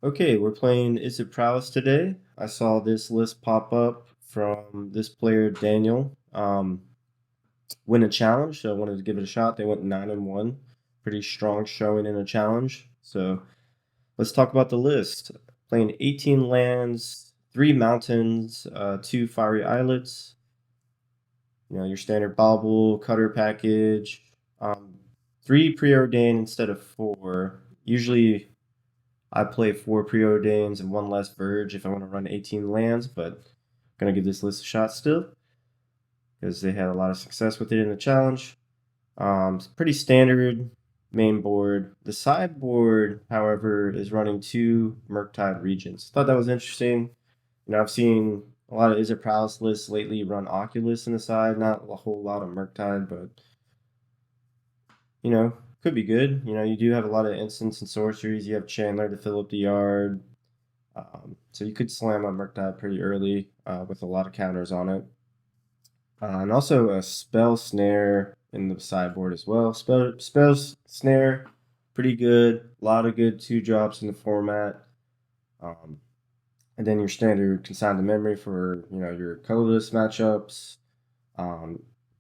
Okay, we're playing Izzet Prowess today. I saw this list pop up from this player, Daniel, win a challenge, so I wanted to give it a shot. They went 9-1. Pretty strong showing in a challenge. So let's talk about the list. Playing 18 lands, 3 mountains, 2 fiery islets, your standard bauble, cutter package, 3 preordained instead of 4. Usually I play 4 preordains and 1 less verge if I want to run 18 lands, but I'm gonna give this list a shot still because they had a lot of success with it in the challenge. It's pretty standard main board. The sideboard, however, is running 2 Murktide regions. Thought that was interesting. I've seen a lot of Izzet Prowess lists lately run Oculus in the side, not a whole lot of Murktide, but could be good. You do have a lot of instants and sorceries. You have Chandler to fill up the yard. So you could slam on Murktide pretty early with a lot of counters on it. And also a Spell Snare in the sideboard as well. Spell Snare, pretty good. A lot of good 2-drops in the format. And then your standard Consign to Memory for your colorless matchups.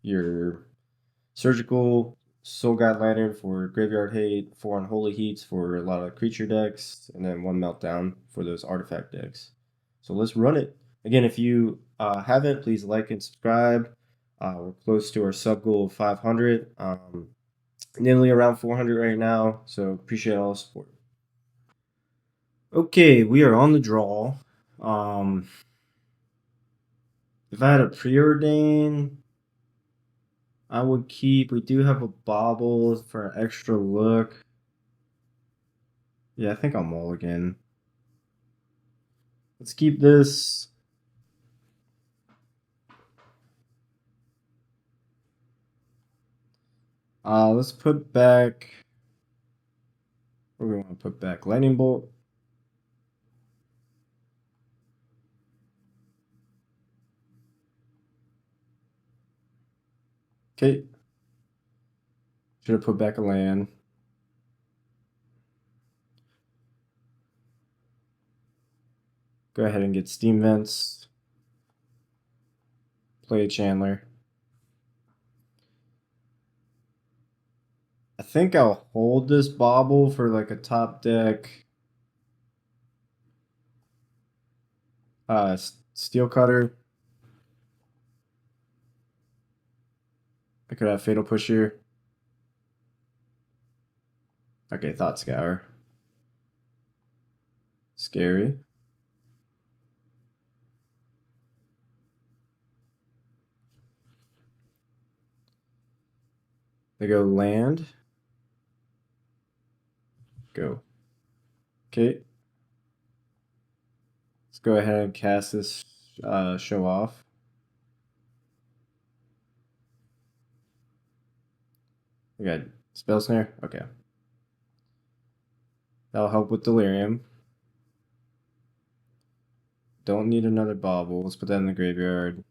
Your Surgical Soul Guide Lantern for Graveyard Hate, 4 Unholy Heats for a lot of creature decks, and then 1 Meltdown for those artifact decks. So let's run it. Again, if you haven't, please like and subscribe. We're close to our sub goal of 500. Nearly around 400 right now, so appreciate all the support. Okay, we are on the draw. If I had a preordain, I would keep. We do have a bauble for an extra look. Yeah, I think I'll mulligan. Let's keep this. Let's put back. What do we want to put back? Lightning bolt. Okay. Should have put back a land. Go ahead and get Steam Vents. Play a Chandler. I think I'll hold this bauble for like a top deck. Steel Cutter. I could have Fatal Push here. Okay, Thought Scour. Scary. They go land. Go. Okay. Let's go ahead and cast this show off. We got Spell Snare. Okay. That'll help with Delirium. Don't need another bauble. Let's put that in the graveyard.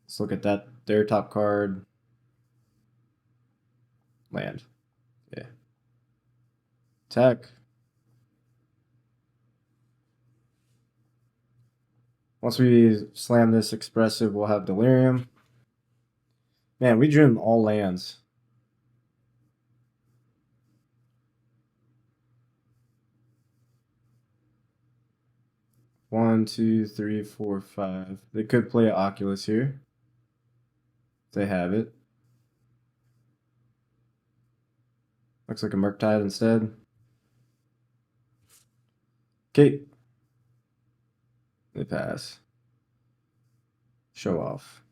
Let's look at that. Their top card. Land. Yeah. Attack. Once we slam this expressive, we'll have Delirium. Man, we drew him all lands. One, two, three, four, five. They could play Oculus here. They have it. Looks like a Murktide instead. Okay. They pass. Show off.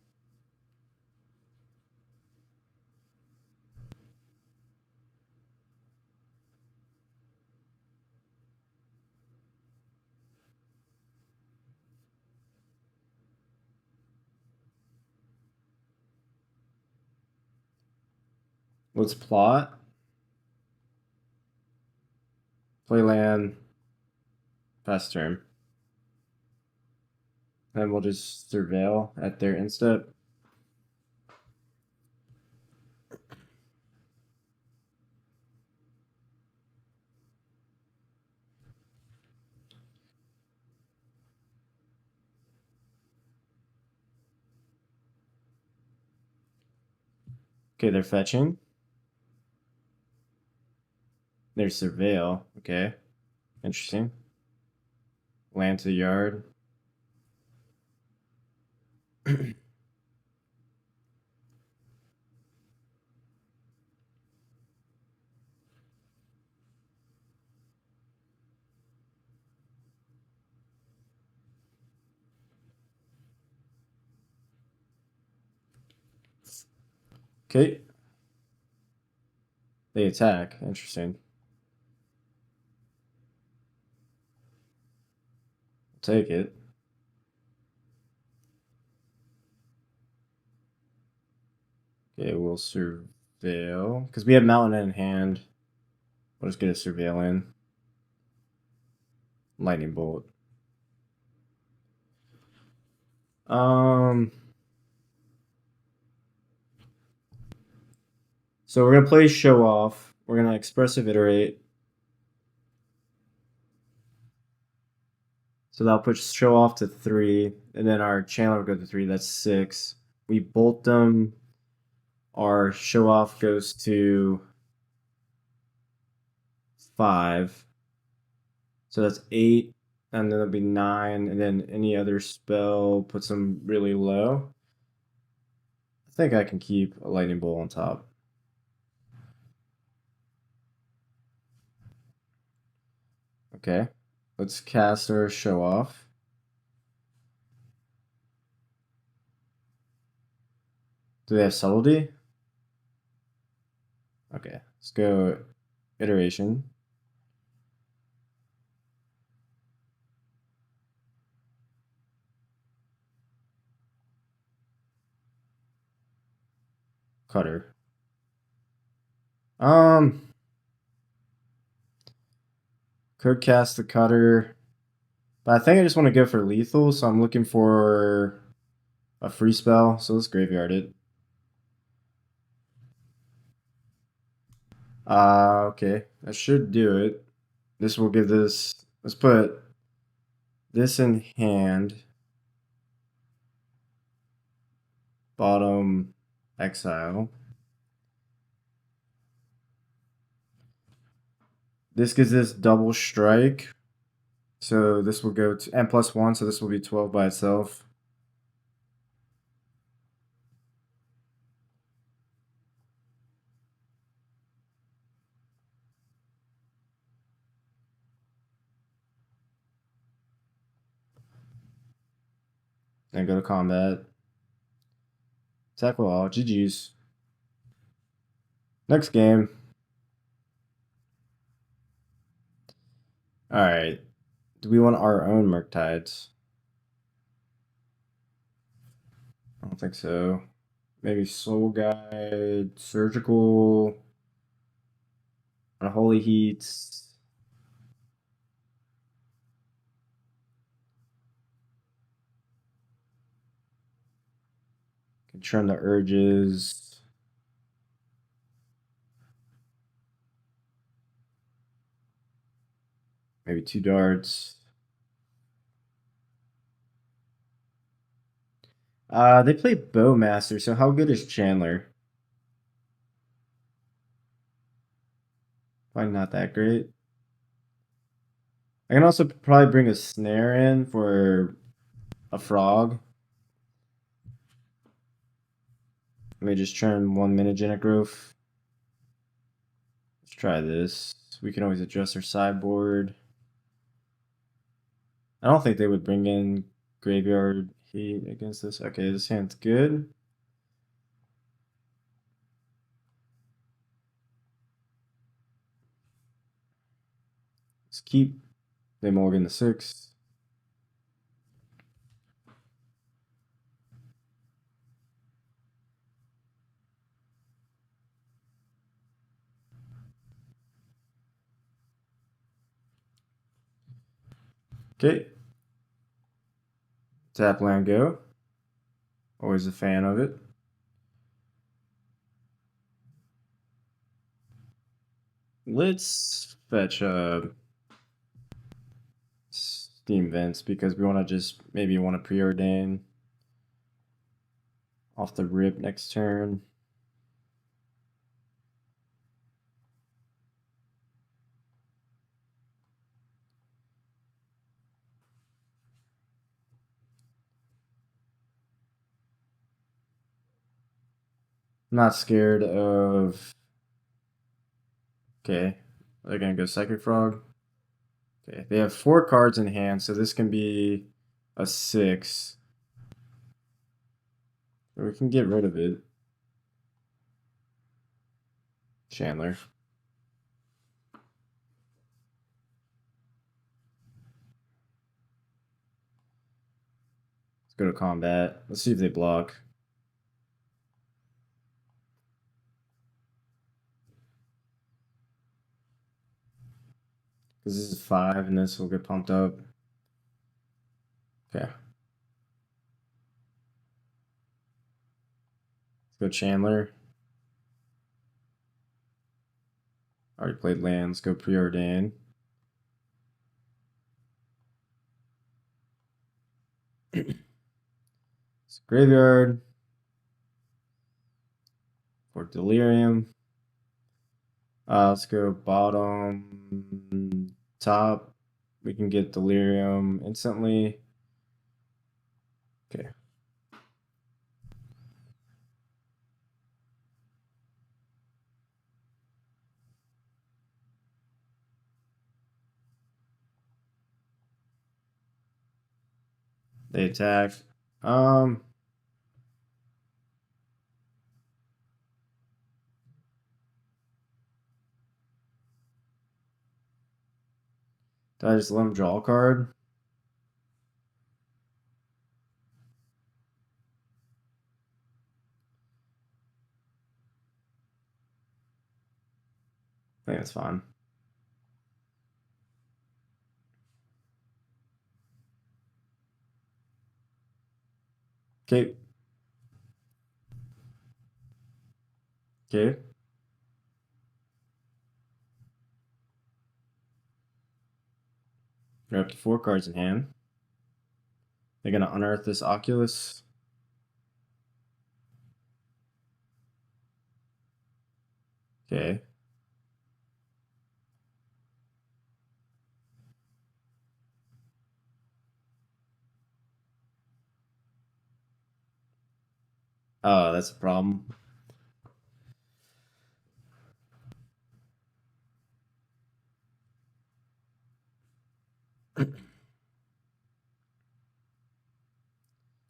Let's plot. Play land. Pass turn. And we'll just surveil at their instep. Okay, they're fetching. There's Surveil. Okay. Interesting. Land to the yard. Okay. They attack. Interesting. Take it. Okay, we'll surveil. Because we have Mountain in hand. We'll just get a surveil in. Lightning bolt. So we're gonna play show off. We're gonna expressive iterate. So that'll put show off to 3, and then our channel will go to 3. That's 6. We bolt them. Our show off goes to 5. So that's 8, and then it'll be 9, and then any other spell puts them really low. I think I can keep a lightning bolt on top. Okay, let's cast our show off. Do they have subtlety? Okay, let's go iteration. Cutter. Could cast the cutter, but I think I just want to go for lethal, so I'm looking for a free spell. So let's graveyard it. Okay, that should do it. This will give this. Let's put this in hand. Bottom exile. This gives this double strike. So this will go to n+1, so this will be 12 by itself. Then go to combat. Tackle all. GG's. Next game. Alright. Do we want our own Murktides? I don't think so. Maybe Soul Guide, Surgical, Unholy Heats. Can trim the urges. Maybe 2 darts. They play Bowmaster, so how good is Chandler? Probably not that great. I can also probably bring a snare in for a frog. Let me just turn 1 Minigenic Growth. Let's try this. We can always adjust our sideboard. I don't think they would bring in Graveyard Heat against this. Okay, this hand's good. Let's keep the Morgan to 6. Okay. Tap land go. Always a fan of it. Let's fetch Steam Vents because we want to just maybe want to preordain off the rip next turn. I'm not scared of. Okay, they're gonna go Psychic Frog. Okay, they have 4 cards in hand, so this can be a 6. Or we can get rid of it. Chandler. Let's go to combat. Let's see if they block. Because this is 5, and this will get pumped up. Okay. Let's go Chandler. Already played lands. Go Preordain. It's graveyard. For Delirium. Let's go bottom, top. We can get Delirium instantly. Okay. They attack. Did I just let him draw a card? I think that's fine. Okay. Okay. They're up to 4 cards in hand. They're gonna unearth this Oculus. Okay. Oh, that's a problem.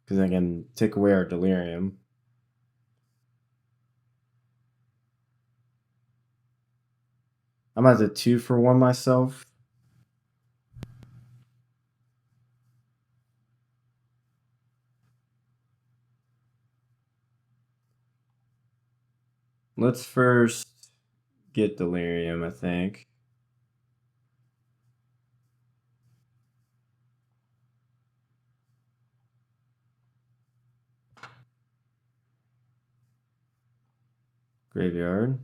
Because I can take away our Delirium. I'm at the 2-for-1 myself. Let's first get Delirium, I think. Graveyard.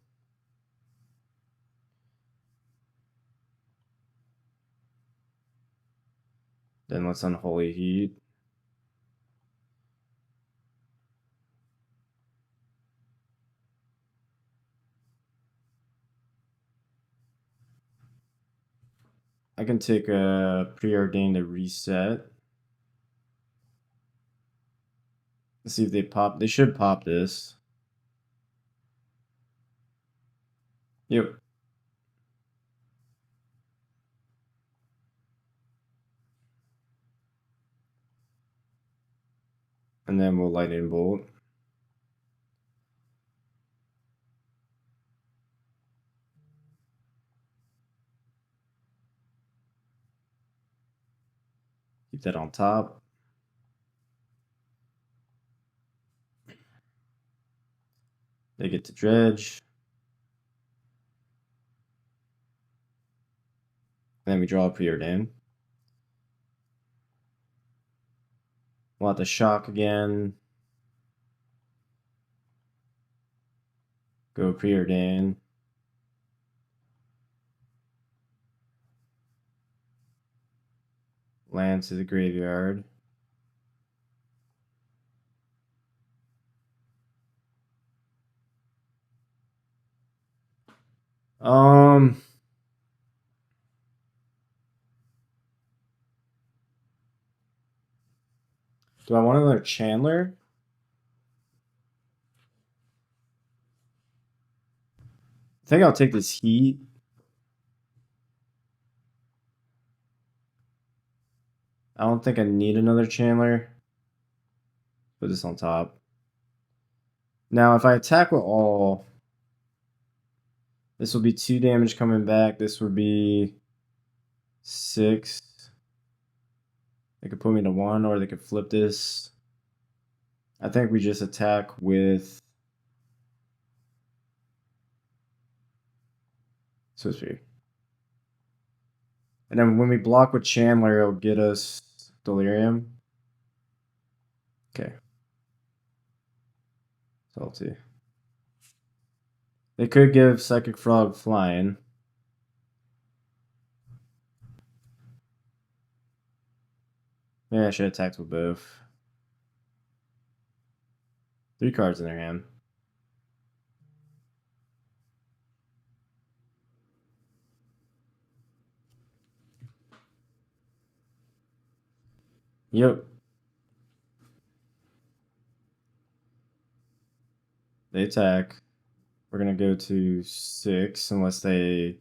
Then let's Unholy Heat. I can take a Preordain to reset. Let's see if they pop. They should pop this. Yep. And then we'll Lightning Bolt. Keep that on top. They get to dredge. And then we draw a Preordain. We'll have to shock again. Go Preordain. Land to the graveyard. Do I want another Chandler? think I'll take this heat. I don't think I need another Chandler. Put this on top. Now, if I attack with all, this will be 2 damage coming back. This would be 6. They could put me to 1, or they could flip this. I think we just attack with Swiss Spear. And then when we block with Chandler, it'll get us Delirium. Okay. Salty. They could give Psychic Frog flying. Maybe I should have attacked with both. 3 cards in their hand. Yep. They attack. We're going to go to 6 unless they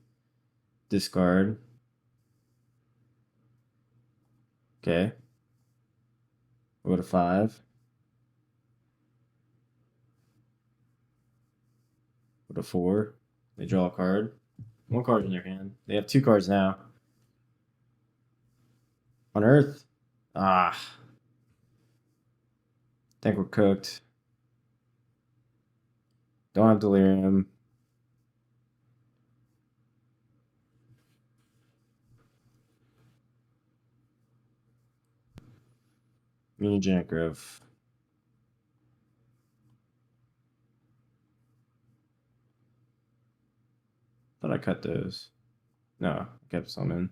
discard. Okay. We'll go to 5. Go to 4. They draw a card. 1 card in their hand. They have 2 cards now. On Earth. Ah. Think we're cooked. Don't have Delirium. Mini Giant Grove. Thought I cut those. No, I kept some in.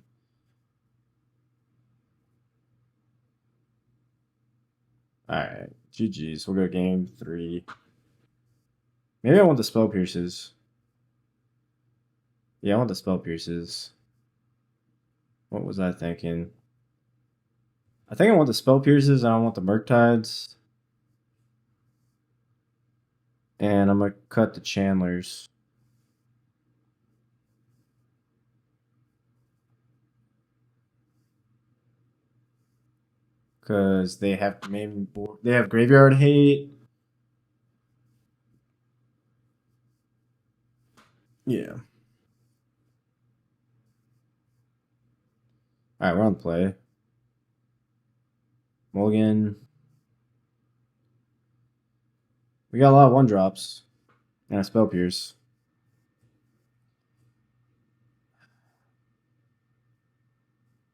Alright, GG's. We'll go game 3. Maybe I want the Spell Pierces. Yeah, I want the Spell Pierces. What was I thinking? I think I want the Spell Pierces and I want the Murktides. And I'm going to cut the Chandlers. Because they have Graveyard Hate. Yeah. Alright, we're on play. Mulligan. We got a lot of 1-drops. And a Spell Pierce.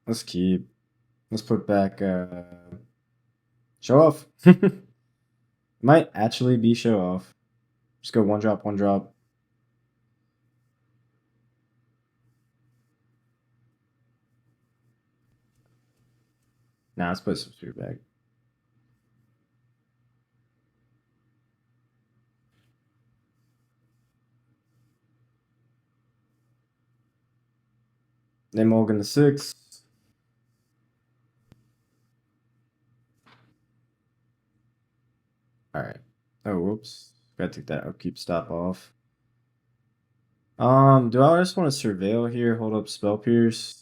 Let's keep. Let's put back Show Off. Might actually be Show Off. Just go 1-drop, 1-drop. Nah, let's put some Spirit back. Then Mulligan to 6. Alright. Oh, whoops. Gotta take that upkeep stop off. Do I just want to Surveil here? Hold up Spell Pierce.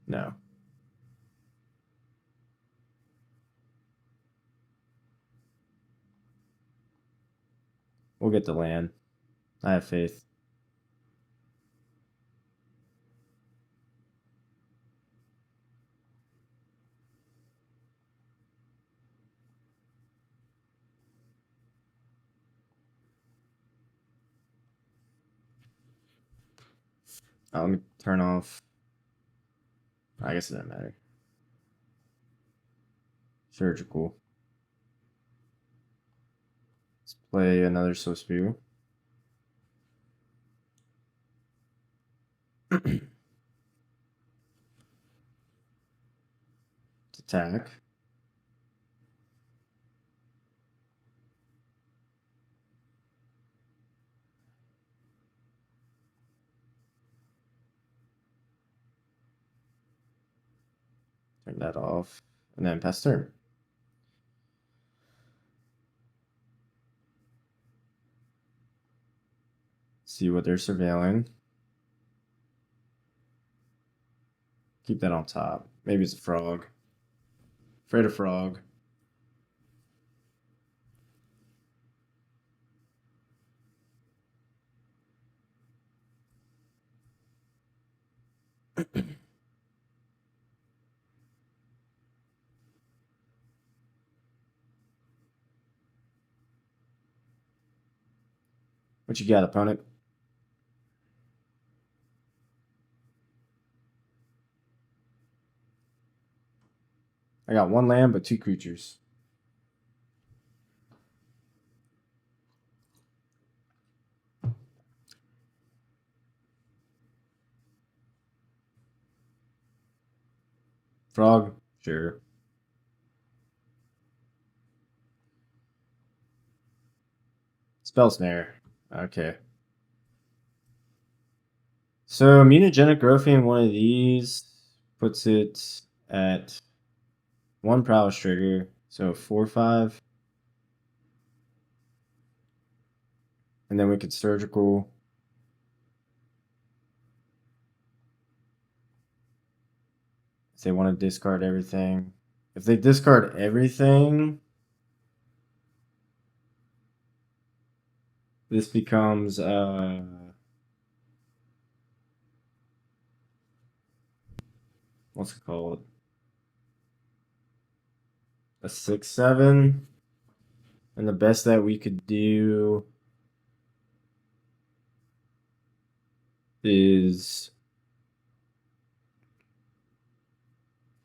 No. We'll get the land. I have faith. Let me turn off. I guess it doesn't matter. Surgical. Let's play another Spear. Attack. Turn that off. And then pass turn. See what they're surveilling. Keep that on top. Maybe it's a frog. Afraid of frog. What you got, opponent? I got 1 land, but 2 creatures. Frog? Sure. Spell snare. Okay. So mutagenic growth in one of these puts it at 1 prowess trigger. So 4/5. And then we could surgical. If they want to discard everything. If they discard everything, this becomes what's it called? A 6/7. And the best that we could do is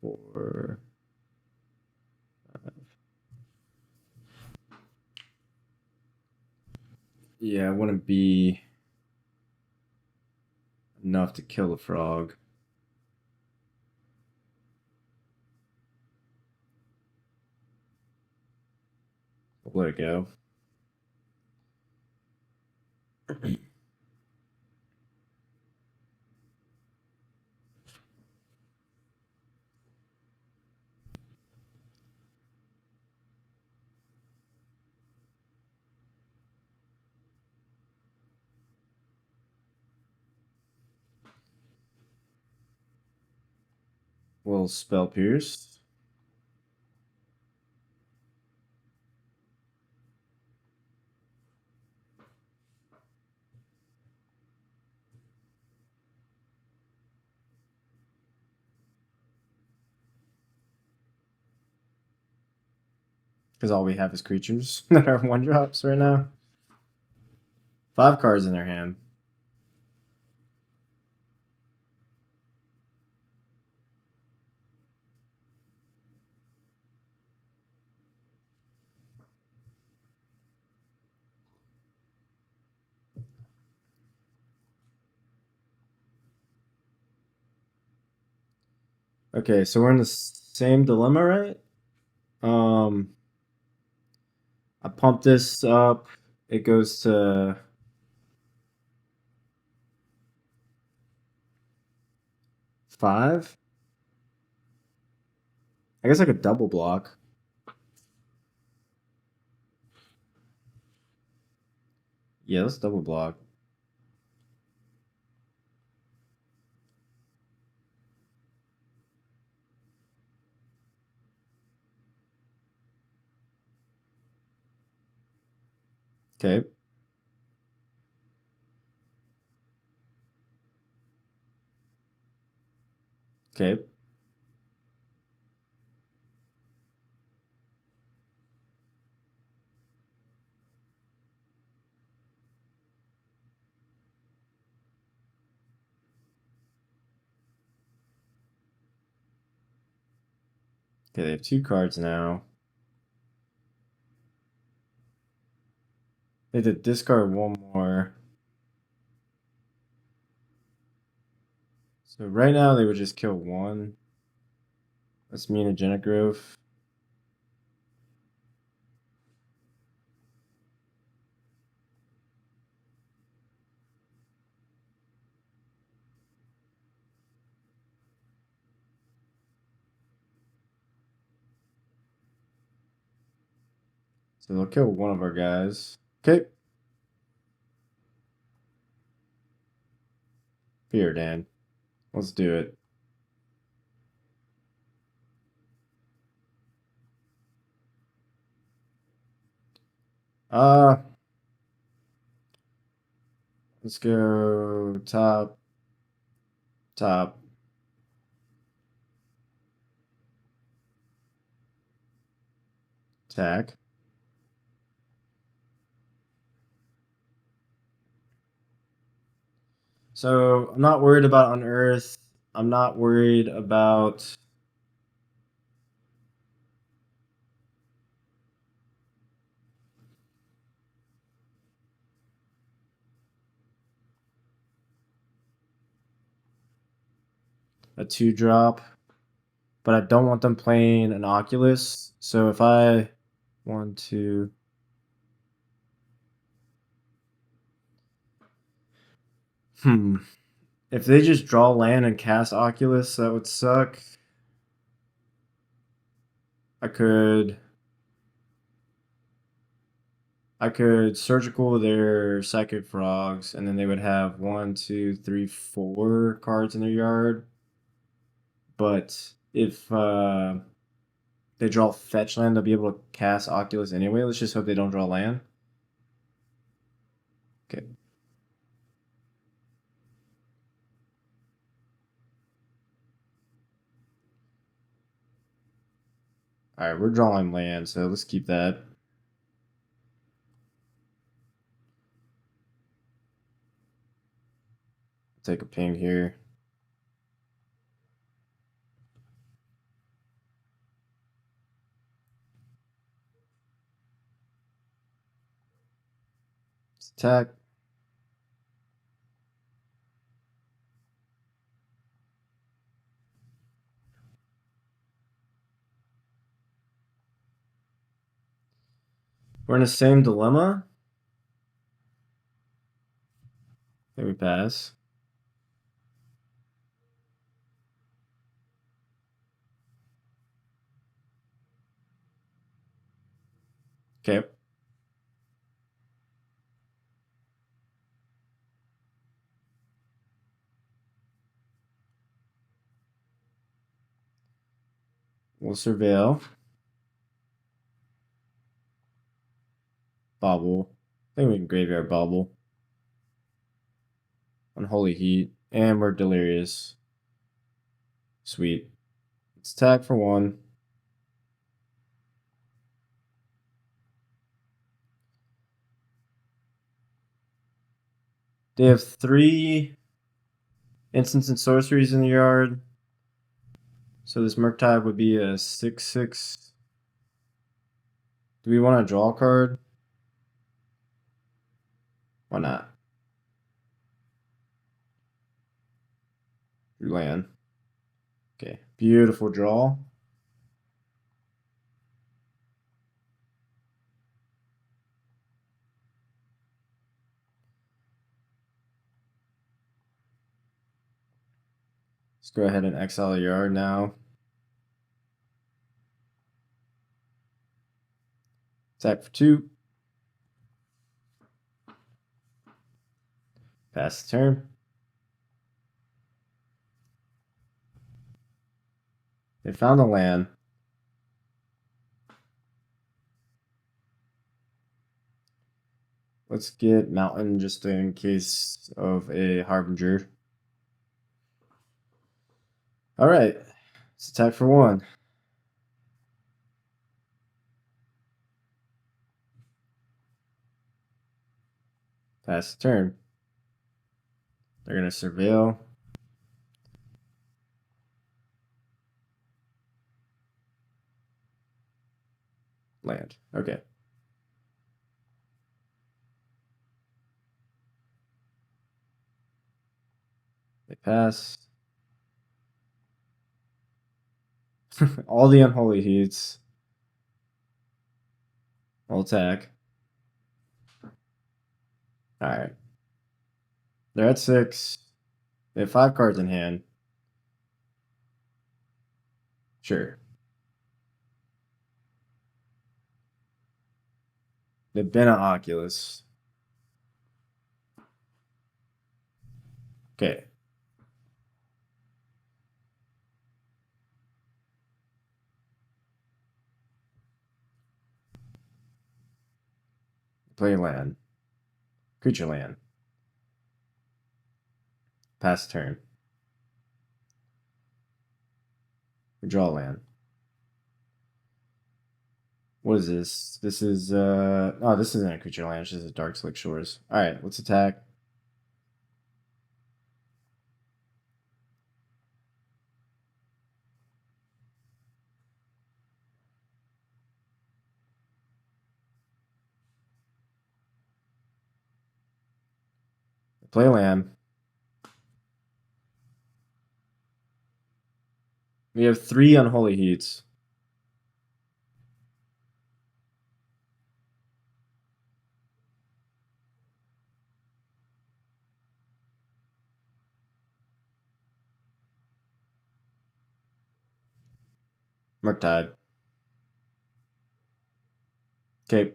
4. Yeah, it wouldn't be enough to kill the frog. We'll let it go. We'll spell pierce. Because all we have is creatures that are 1-drops right now. 5 cards in their hand. Okay, so we're in the same dilemma, right? I pump this up. It goes to 5. I guess I could double block. Yeah, let's double block. Okay. Okay. Okay, they have 2 cards now. They have to discard 1 more. So right now they would just kill 1. That's mutagenic growth. So they'll kill 1 of our guys. Okay. Fear, Dan. Let's do it. Uh, let's go top, top, attack. So I'm not worried about Unearth. I'm not worried about a 2-drop, but I don't want them playing an Oculus. So if I want to, if they just draw land and cast Oculus, that would suck. I could surgical their psychic frogs, and then they would have 1, 2, 3, 4 cards in their yard. But if they draw fetch land, they'll be able to cast Oculus anyway. Let's just hope they don't draw land. Okay. Alright, we're drawing land, so let's keep that. Take a ping here. Let's attack. We're in the same dilemma. Then we pass. Okay. We'll surveil. Bobble. I think we can graveyard bobble. Unholy Heat. And we're delirious. Sweet. Let's attack for 1. They have 3 instants and sorceries in the yard. So this Murktide would be a 6/6. Do we want to draw a card? Why not? Drew land. Okay, beautiful draw. Let's go ahead and exile the yard now. Attack for 2. Pass the turn. They found the land. Let's get Mountain just in case of a Harbinger. Alright. Let's attack for 1. Pass the turn. They're going to surveil. Land. Okay. They pass. All the Unholy Heats. I'll attack. Alright. They're at 6. They have 5 cards in hand. Sure. They've been an Oculus. Okay. Play land. Creature land. Pass turn. Draw land. What is this? This is oh, this isn't a creature land, it's just a Dark Slick Shores. Alright, let's attack. Play land. We have 3 Unholy Heats. Murktide. Okay.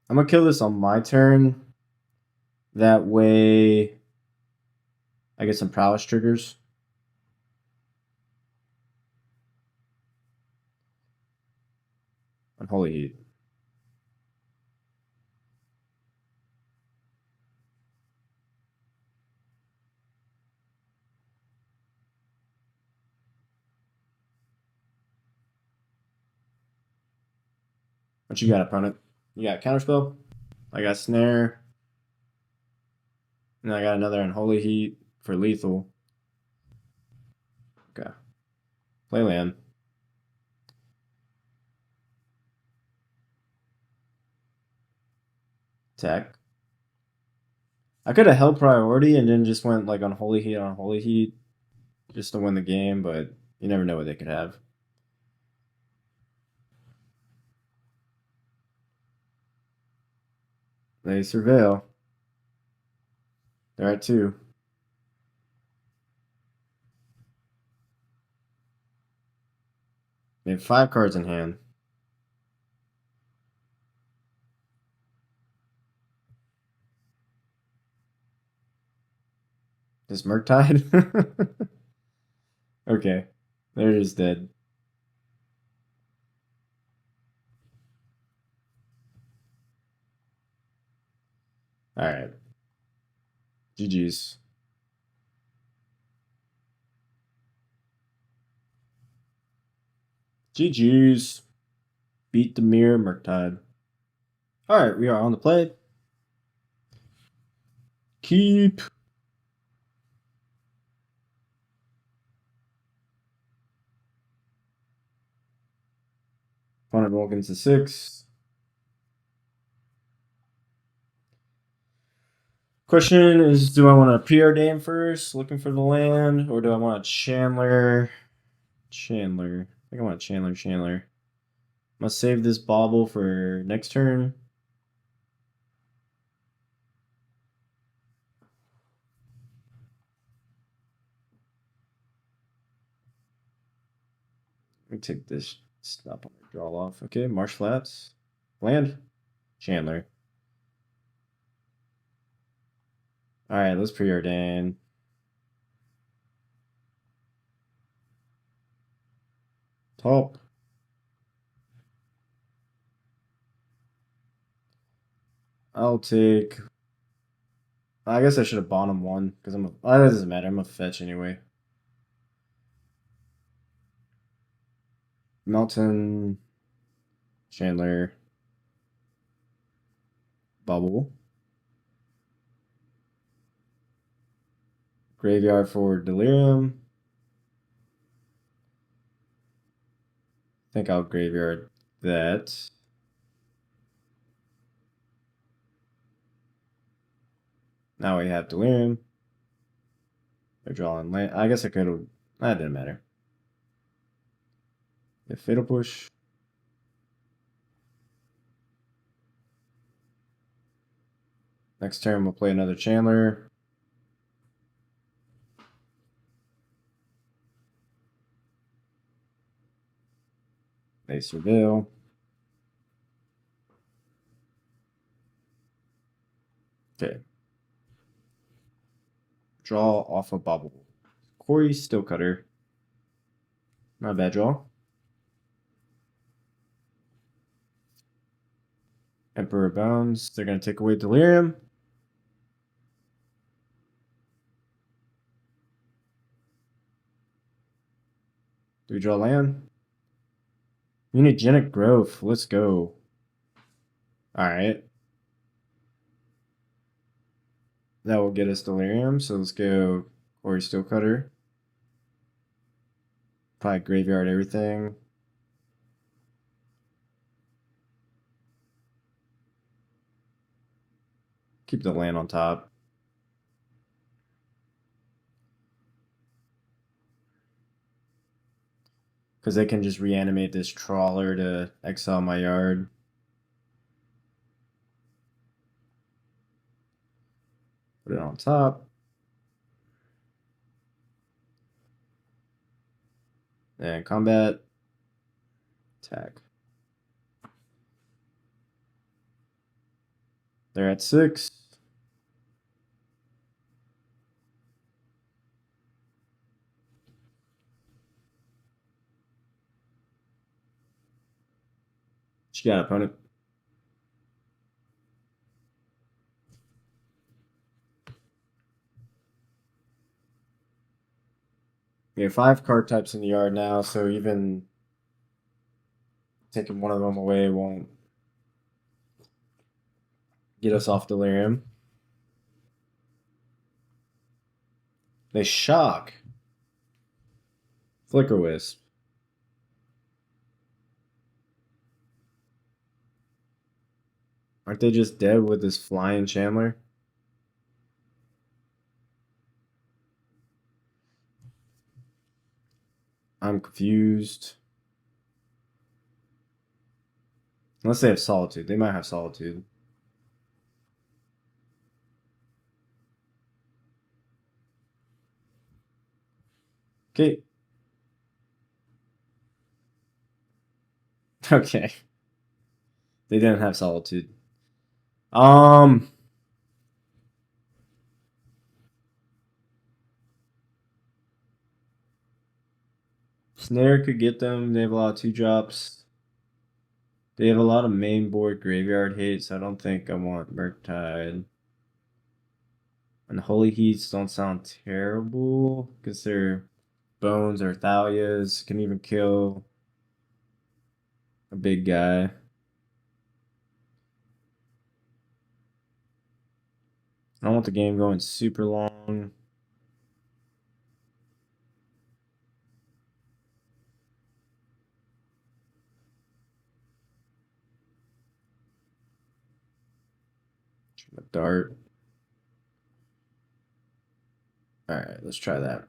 I'm gonna kill this on my turn. That way I get some prowess triggers. Unholy Heat. What you got, opponent? You got Counterspell? I got Snare. And I got another Unholy Heat for lethal. Okay. Play land. Attack. I could have held priority and then just went like Unholy Heat just to win the game, but you never know what they could have. They surveil. They're at 2. They have 5 cards in hand. This Murktide? Okay. They're just dead. Alright. GG's. GG's. Beat the mirror Murktide. Alright, we are on the play. Keep. Opponent roll against the 6. Question is, do I want to preordain first, looking for the land, or do I want a Chandler? Chandler. I think I want Chandler. I'm gonna save this bauble for next turn. Let me take this stop on the draw off. Okay, Marsh Flats. Land. Chandler. Alright, let's preordain. Top. I'll take. I guess I should have bottom 1 because I'm a. That doesn't matter. I'm a fetch anyway. Melton. Chandler. Bubble. Graveyard for Delirium. I think I'll graveyard that. Now we have Delirium. They're drawing land. I guess I could have. That didn't matter. The Fatal Push. Next turn, we'll play another Chandler. They surveil. Okay. Draw off a bubble. Corey Stillcutter. Not a bad draw. Emperor Bones. They're going to take away Delirium. Do we draw land? Mutagenic Growth. Let's go. Alright. That will get us Delirium. So let's go Quarry Steelcutter. Probably graveyard everything. Keep the land on top. Because they can just reanimate this trawler to exile my yard. Put it on top. And combat. Attack. They're at 6. She got opponent. We have 5 card types in the yard now, so even taking one of them away won't get us off Delirium. They shock. Flicker Wisp. Aren't they just dead with this flying Chandler? I'm confused. Unless they have Solitude. They might have Solitude. Okay. Okay. They didn't have Solitude. Snare could get them. They have a lot of 2-drops. They have a lot of main board graveyard hate, so I don't think I want Murktide. And Holy Heats don't sound terrible because their Bones or Thalias can even kill a big guy. I don't want the game going super long. A dart. Alright, let's try that.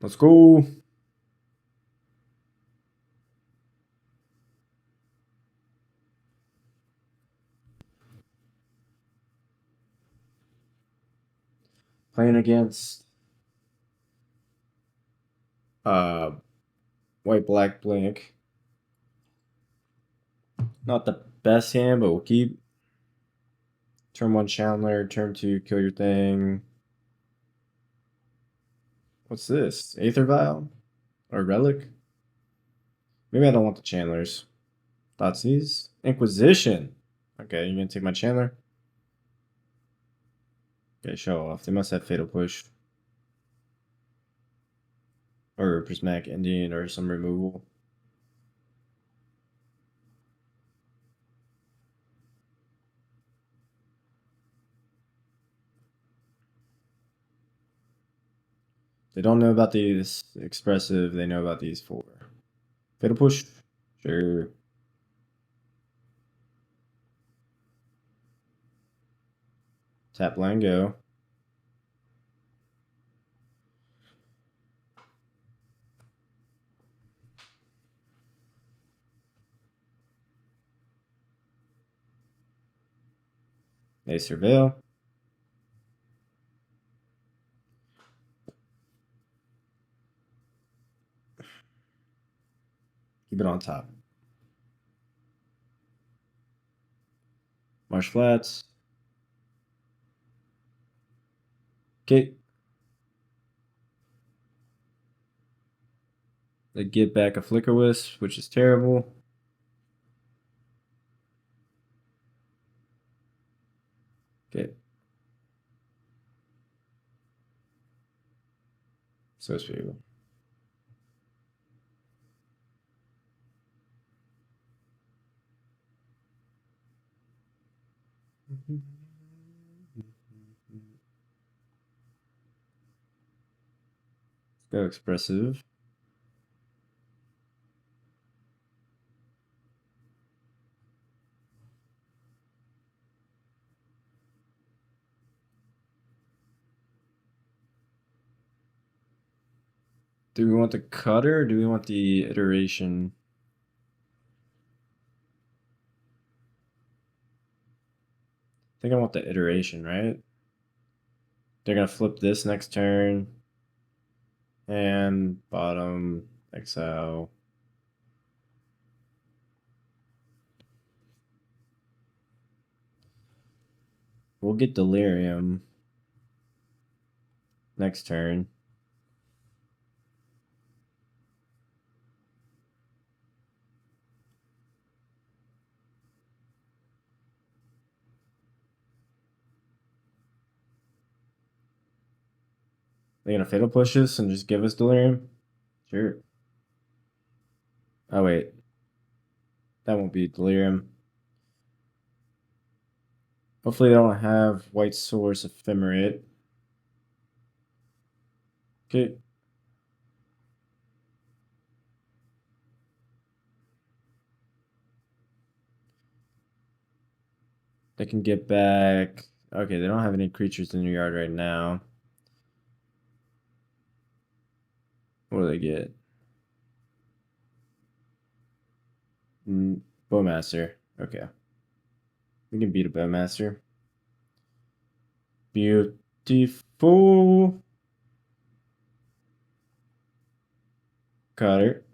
Let's go. Playing against White Black Blink. Not the best hand, but we'll keep. Turn 1 Chandler, turn 2 kill your thing. What's this? Aether Vial? Or Relic? Maybe I don't want the Chandlers. Thoughtseize? Inquisition! Okay, you're gonna take my Chandler? Okay, show off. They must have Fatal Push. Or Prismatic Indian or some removal. They don't know about these expressive, they know about these 4. Fatal Push? Sure. Tap land go. They surveil. Keep it on top. Marsh Flats. Okay. They get back a Flicker Wisp, which is terrible. Okay. So it's beautiful. Go expressive. Do we want the cutter or do we want the iteration? I think I want the iteration, right? They're gonna flip this next turn. And bottom, exile. We'll get Delirium next turn. They're gonna Fatal Push us and just give us Delirium? Sure. Oh, wait. That won't be Delirium. Hopefully they don't have White Source Ephemerate. Okay. They can get back... Okay, they don't have any creatures in their yard right now. What do they get? Bowmaster. Okay. We can beat a Bowmaster. Beautiful. Cutter.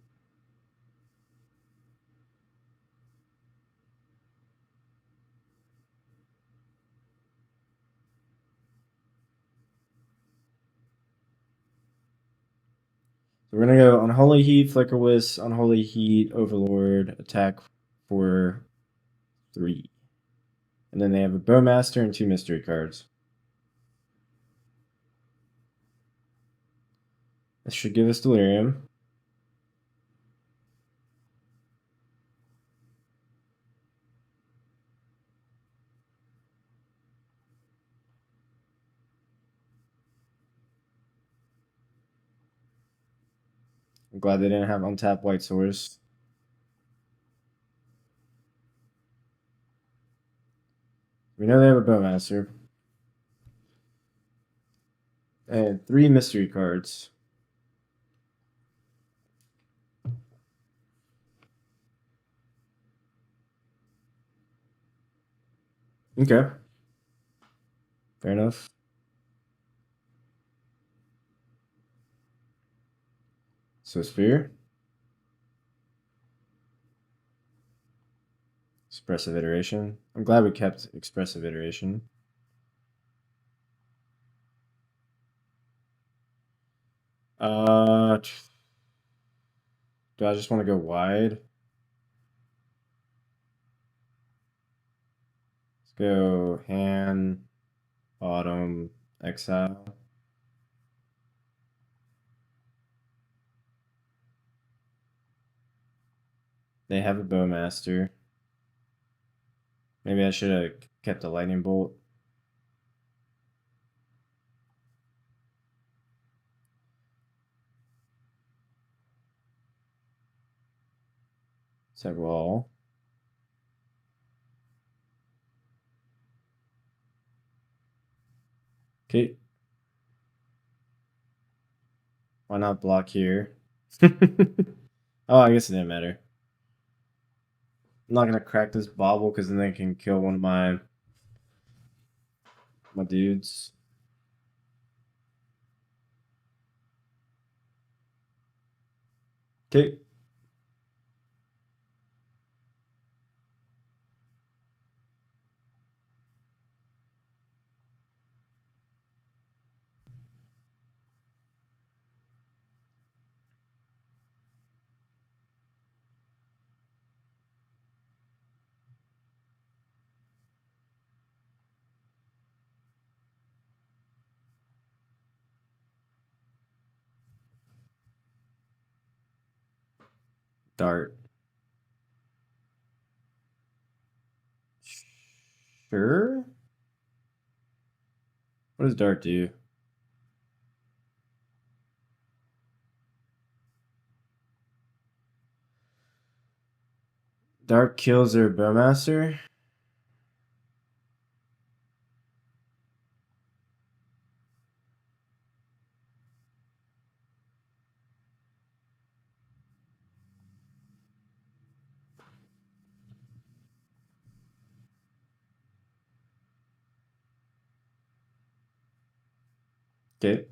So we're gonna go Unholy Heat, Flicker Wisp, Unholy Heat, Overlord, attack for 3. And then they have a Bowmaster and 2 mystery cards. This should give us Delirium. I'm glad they didn't have untapped White Source. We know they have a Bowmaster. And 3 mystery cards. Okay. Fair enough. So Sphere. Expressive Iteration. I'm glad we kept Expressive Iteration. Do I just want to go wide? Let's go hand, bottom, exile. They have a Bowmaster. Maybe I should have kept the Lightning Bolt. Set wall. Okay. Why not block here? Oh, I guess it didn't matter. I'm not gonna crack this bobble because then they can kill one of my dudes. Okay. Dart. Sure. What does Dart do? Dart kills their Bowmaster. Okay.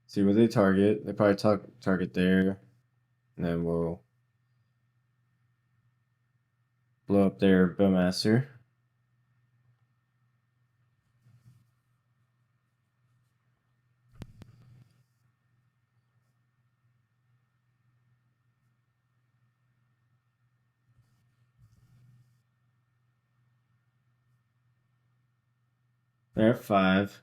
See what they target. They probably target there. And then we'll blow up their Bowmaster. They're at 5.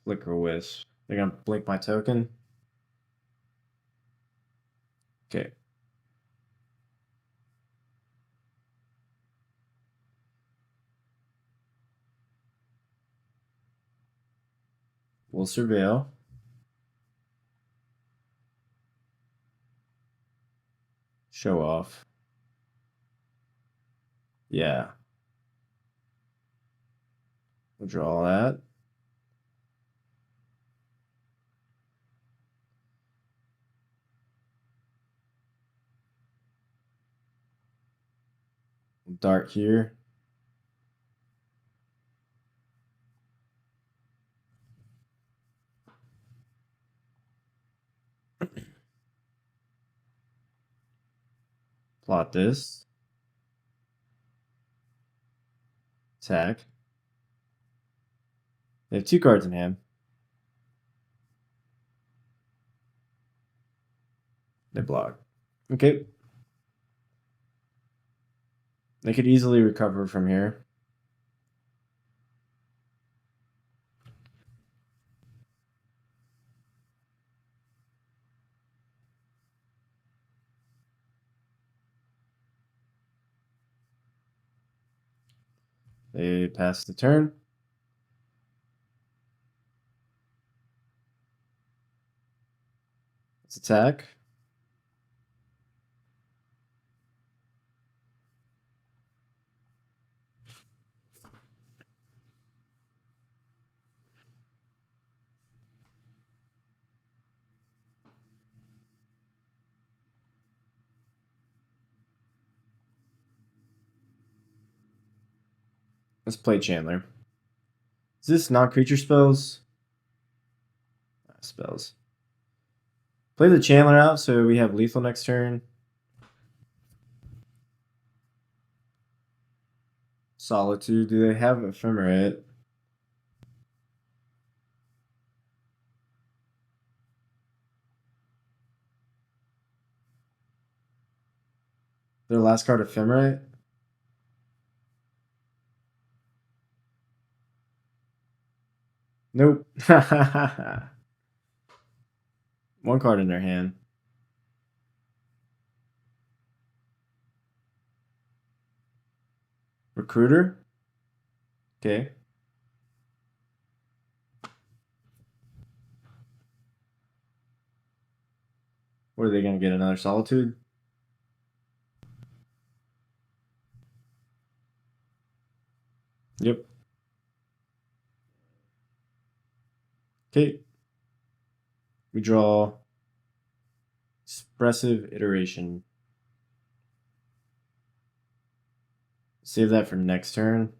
Flicker Wisp. They're gonna blink my token. Okay. We'll surveil. Show off. Yeah. We'll draw that. Dart here. Plot this. Attack. They have 2 cards in hand. They block. Okay. They could easily recover from here. They pass the turn. Let's attack. Let's play Chandler. Is this non-creature spells? Spells. Play the Chandler out so we have lethal next turn. Solitude. Do they have Ephemerate? Their last card Ephemerate? Nope. 1 card in their hand. Recruiter? Okay. What are they going to get? Another Solitude? Yep. Okay. We draw Expressive Iteration. Save that for next turn.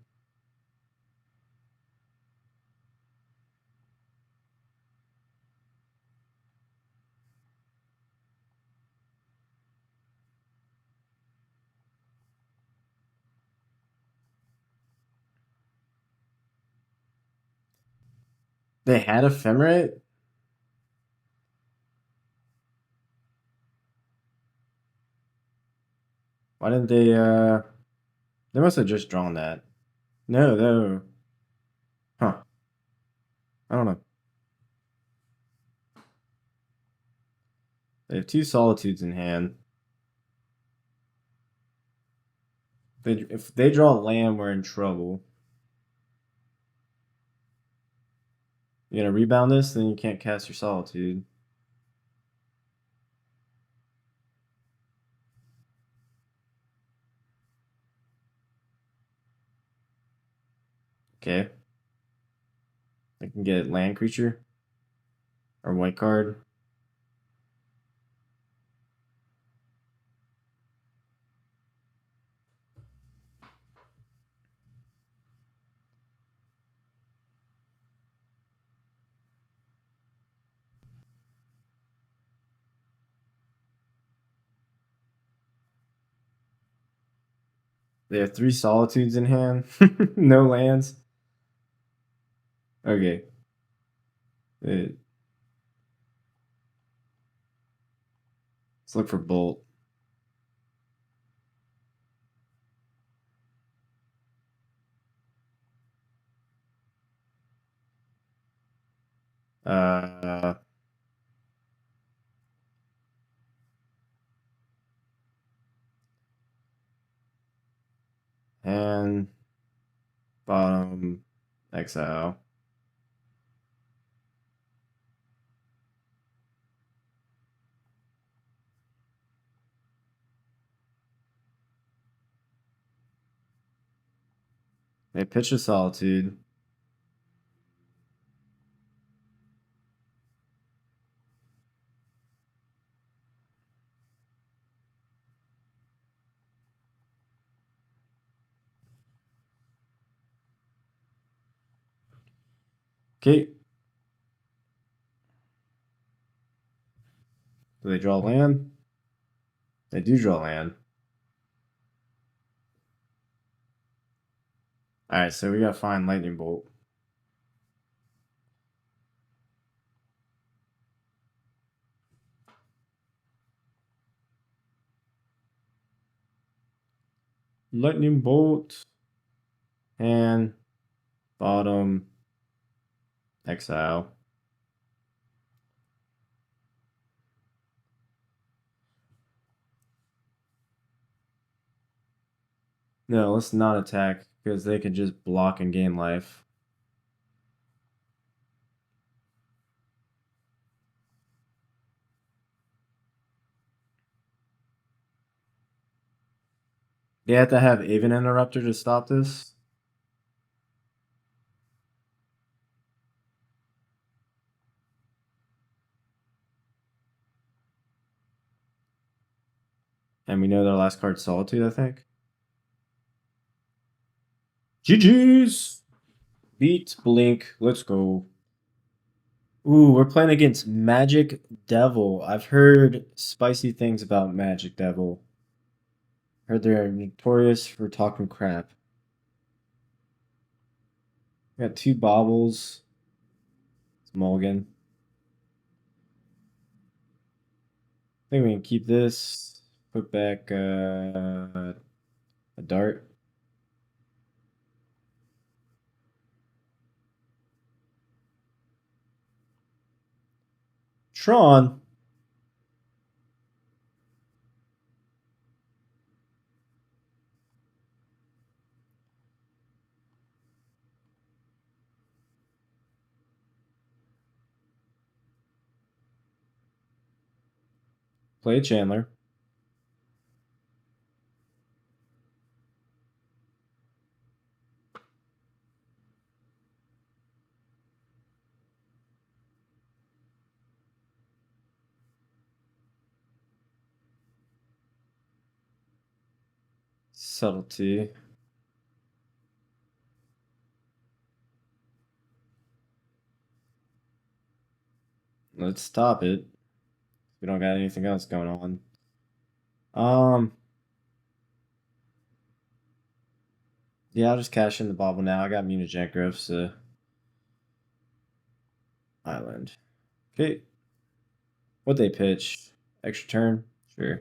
They had Ephemerate? Why didn't they, they must have just drawn that. No, no. Huh. I don't know. They have two Solitudes in hand. If they draw land, we're in trouble. You're gonna rebound this, then you can't cast your Solitude. Okay. I can get land creature or white card. They have three Solitudes in hand. No lands. Okay. Let's look for Bolt. Uh, and bottom exile. They pitch a Solitude. Okay. Do they draw land? They do draw land. Alright, so we gotta find Lightning Bolt. Lightning Bolt. And bottom exile. No, let's not attack because they can just block and gain life. They have to have Aven Interrupter to stop this. And we know their last card's Solitude, I think. GG's! Beat Blink. Let's go. Ooh, we're playing against Magic Devil. I've heard spicy things about Magic Devil. Heard they're notorious for talking crap. Got two baubles. It's Mulligan. I think we can keep this. Put back a dart. Tron. Play Chandler. Subtlety. Let's stop it. We don't got anything else going on. Yeah, I'll just cash in the bauble now. I got Munigenkriv's Island. Okay. What they pitch? Extra turn? Sure.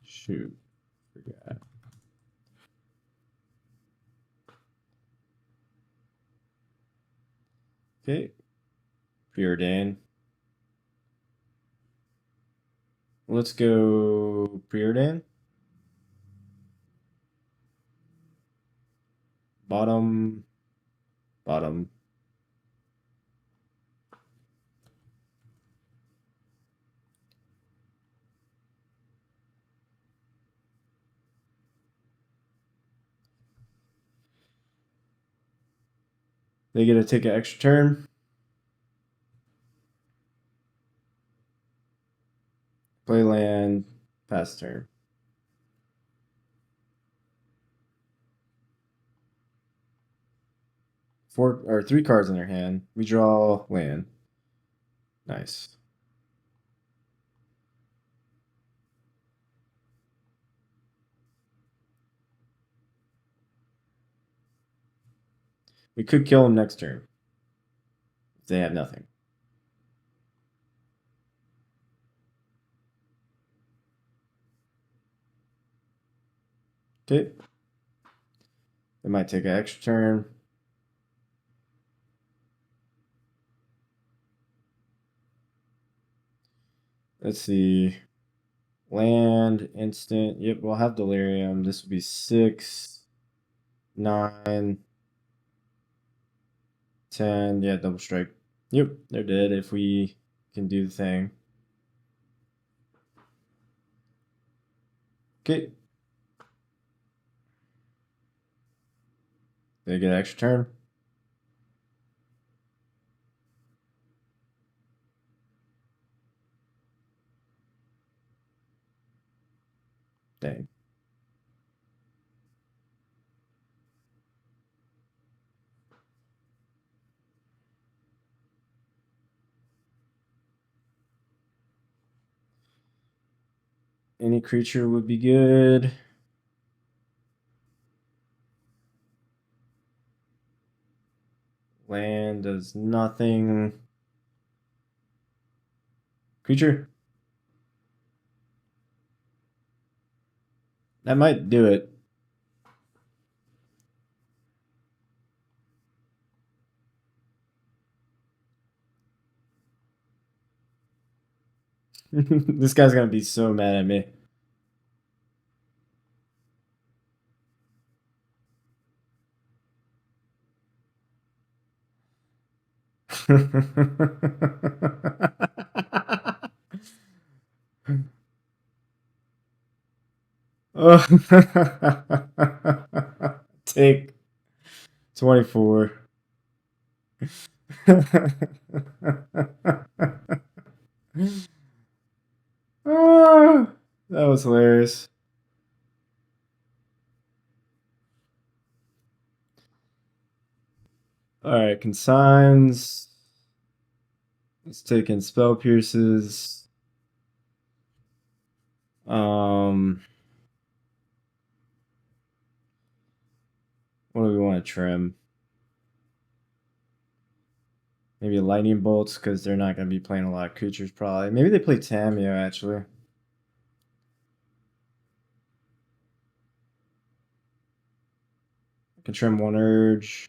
Shoot, forgot. Okay, preordain. Let's go preordain. Bottom, bottom. They get to take an extra turn. Play land, pass turn. 4 or 3 cards in their hand. We draw land. Nice. We could kill them next turn if they have nothing. Okay. They might take an extra turn. Let's see. Land, instant. Yep, we'll have delirium. This will be 6, 9, 10. Yeah, double strike. Yep, they're dead if we can do the thing. Okay. They get an extra turn. Dang. Any creature would be good. Land does nothing. Creature. That might do it. This guy's gonna be so mad at me. Oh. Take 24. Ah, that was hilarious. All right, consigns. Let's take in spell pierces. What do we want to trim? Maybe lightning bolts because they're not going to be playing a lot of creatures probably. Maybe they play Tamio actually. I can trim one urge.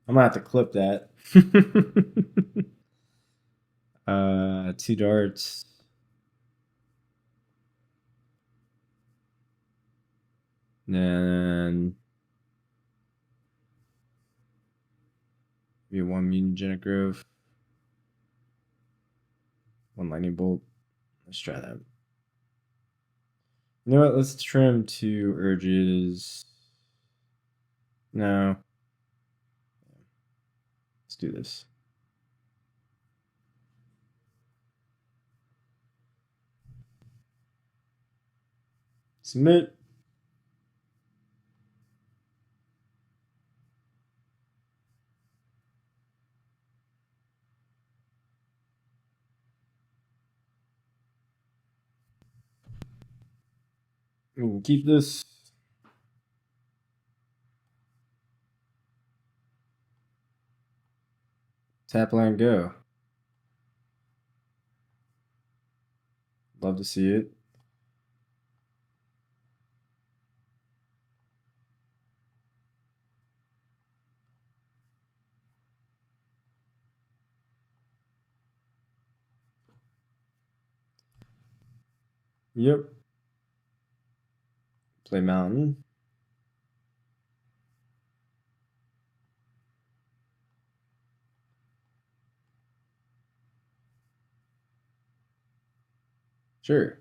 I'm gonna have to clip that. 2 darts. Then maybe 1 mutagenic growth. 1 lightning bolt. Let's try that. You know what? Let's trim 2 urges. No. Let's do this. Submit. We'll keep this. Tap land go. Love to see it. Yep. Play mountain. Sure.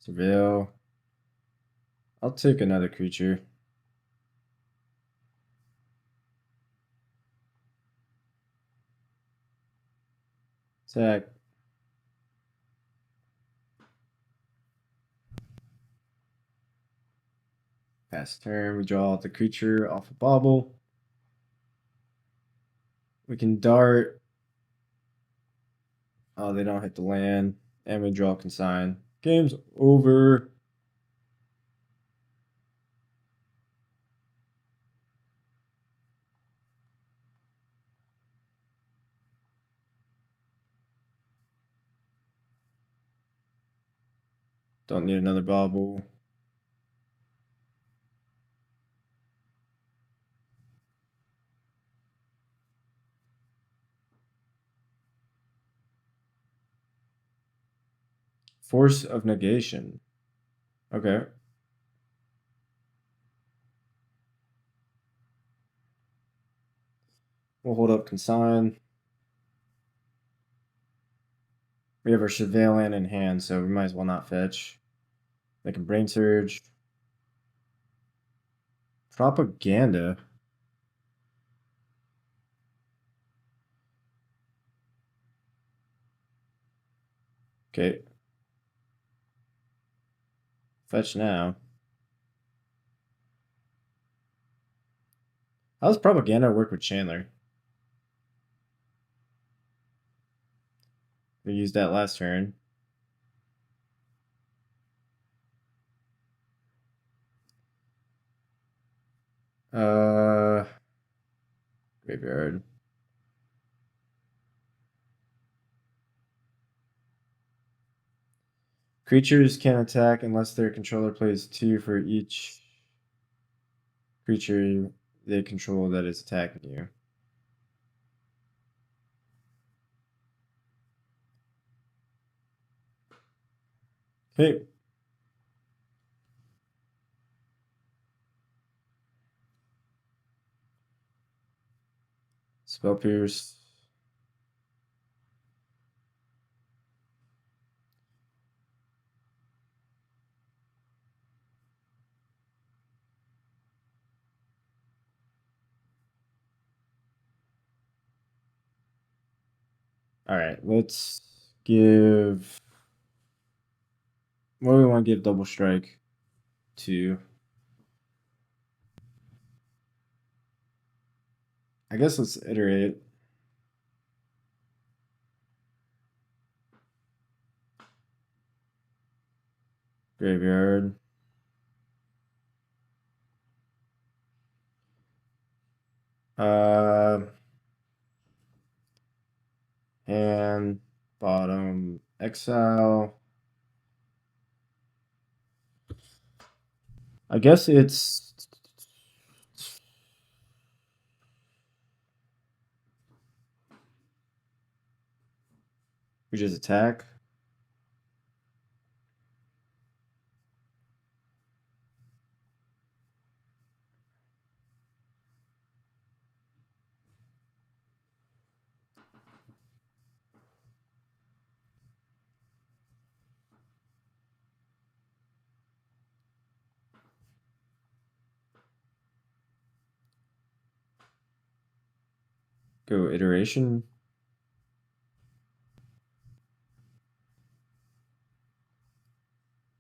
Surveil. I'll take another creature. Attack. Pass turn. We draw the creature off a bauble. We can dart. Oh, they don't hit the land. And we draw consign. Game's over. Don't need another bauble. Force of negation. Okay. We'll hold up consign. We have our Surveil land in hand, so we might as well not fetch. They can brain surge. Propaganda. Okay. Fetch now. How does propaganda work with Chandler? We used that last turn. Graveyard. Creatures can attack unless their controller plays 2 for each creature they control that is attacking you. Okay. Spell Pierce. Alright, let's give. What do we want to give Double Strike to? I guess let's iterate. Graveyard. And bottom exile. I guess it's we just attack. Go iteration.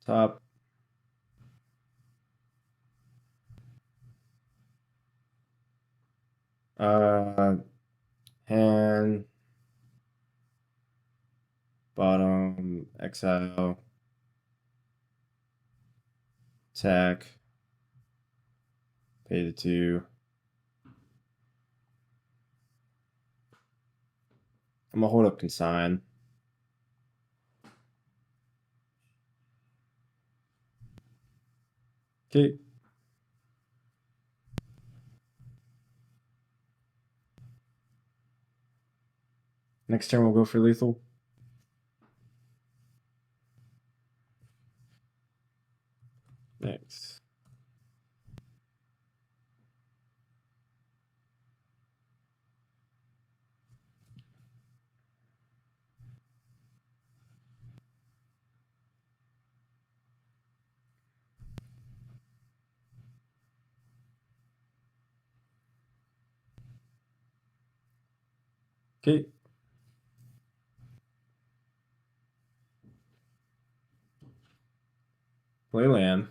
Top. Hand. Bottom exile. Attack. Pay the 2. I'm gonna hold up consign. Okay. Next turn we'll go for lethal. Thanks. Okay. Play land.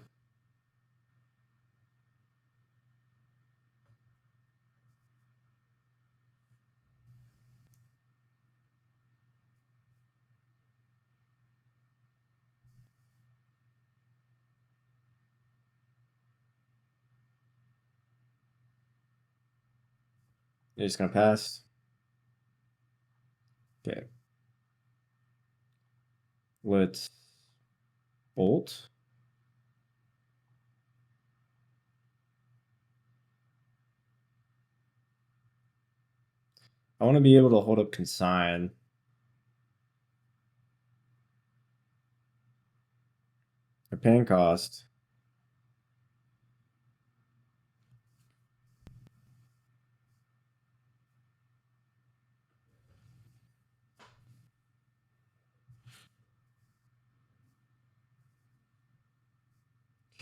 You're just gonna pass. Okay. Let's bolt. I want to be able to hold up consign. Or paying cost.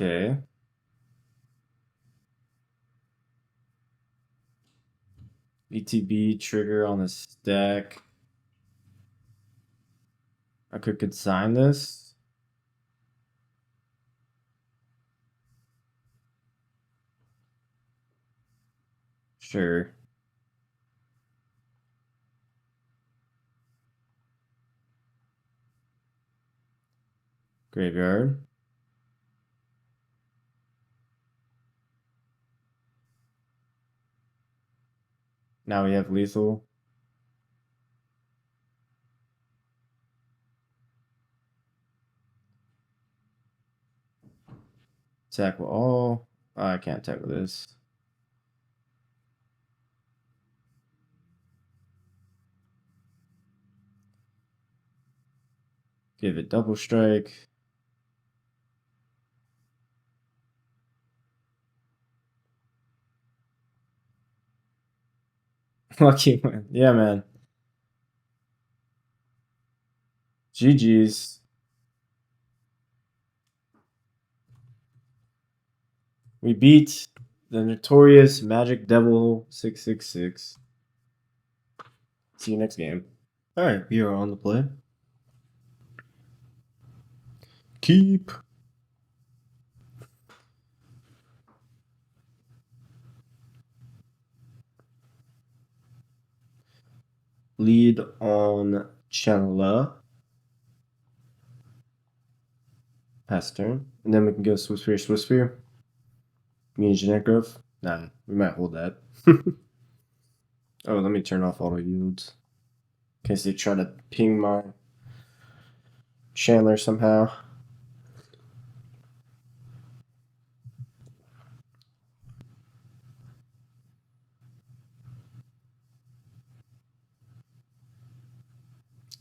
Okay. ETB trigger on the stack. I could consign this. Sure. Graveyard. Now we have lethal. Attack with all. I can't attack with this. Give it double strike. Lucky win. Yeah, man. GG's. We beat the notorious Magic Devil 666. See you next game. Alright, we are on the play. Keep. Lead on Channeler. Pass turn. And then we can go Swiss Spear, Swiss Spear. Mean genetic growth? Nah, we might hold that. Oh, let me turn off auto yields. In case they try to ping my Chandler somehow.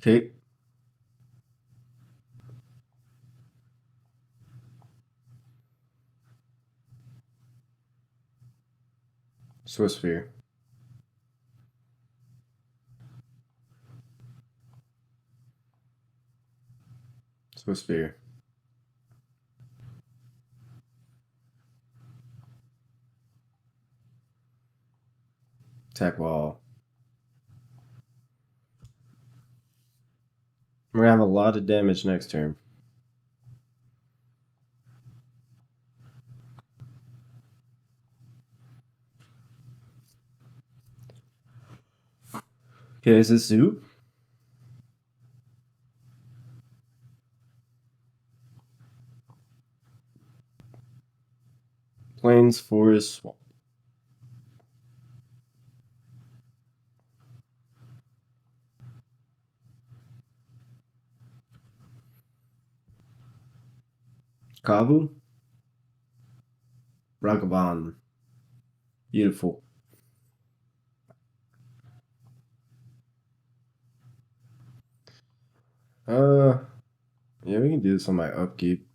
Okay. Swiss Spear. Swiss Spear. Attack wall. We're gonna have a lot of damage next turn. Okay, is this Zoo? Plains, Forest, Swamp. Kavu, Ragavan. Beautiful. Yeah, we can do this on my upkeep.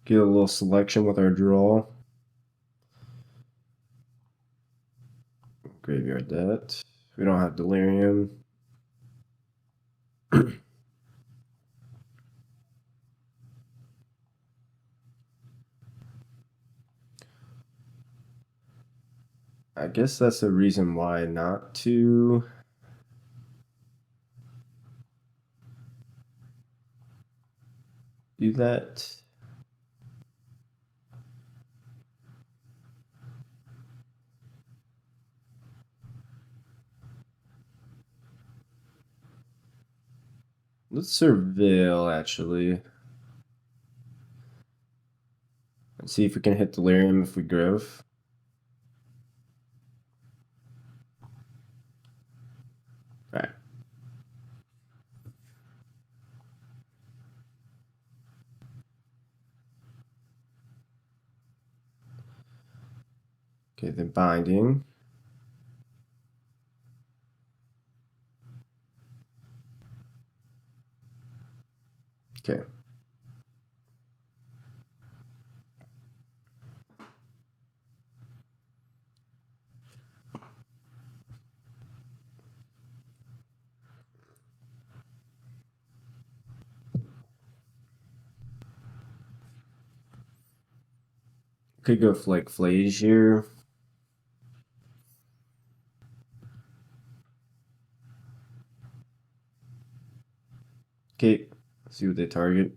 Get a little selection with our draw. Graveyard that. We don't have Delirium. I guess that's the reason why not to do that. Let's surveil actually. And see if we can hit Delirium if we Grove. Alright. Okay, then Binding. Okay. Could go Flake Flage here. Okay, see what they target.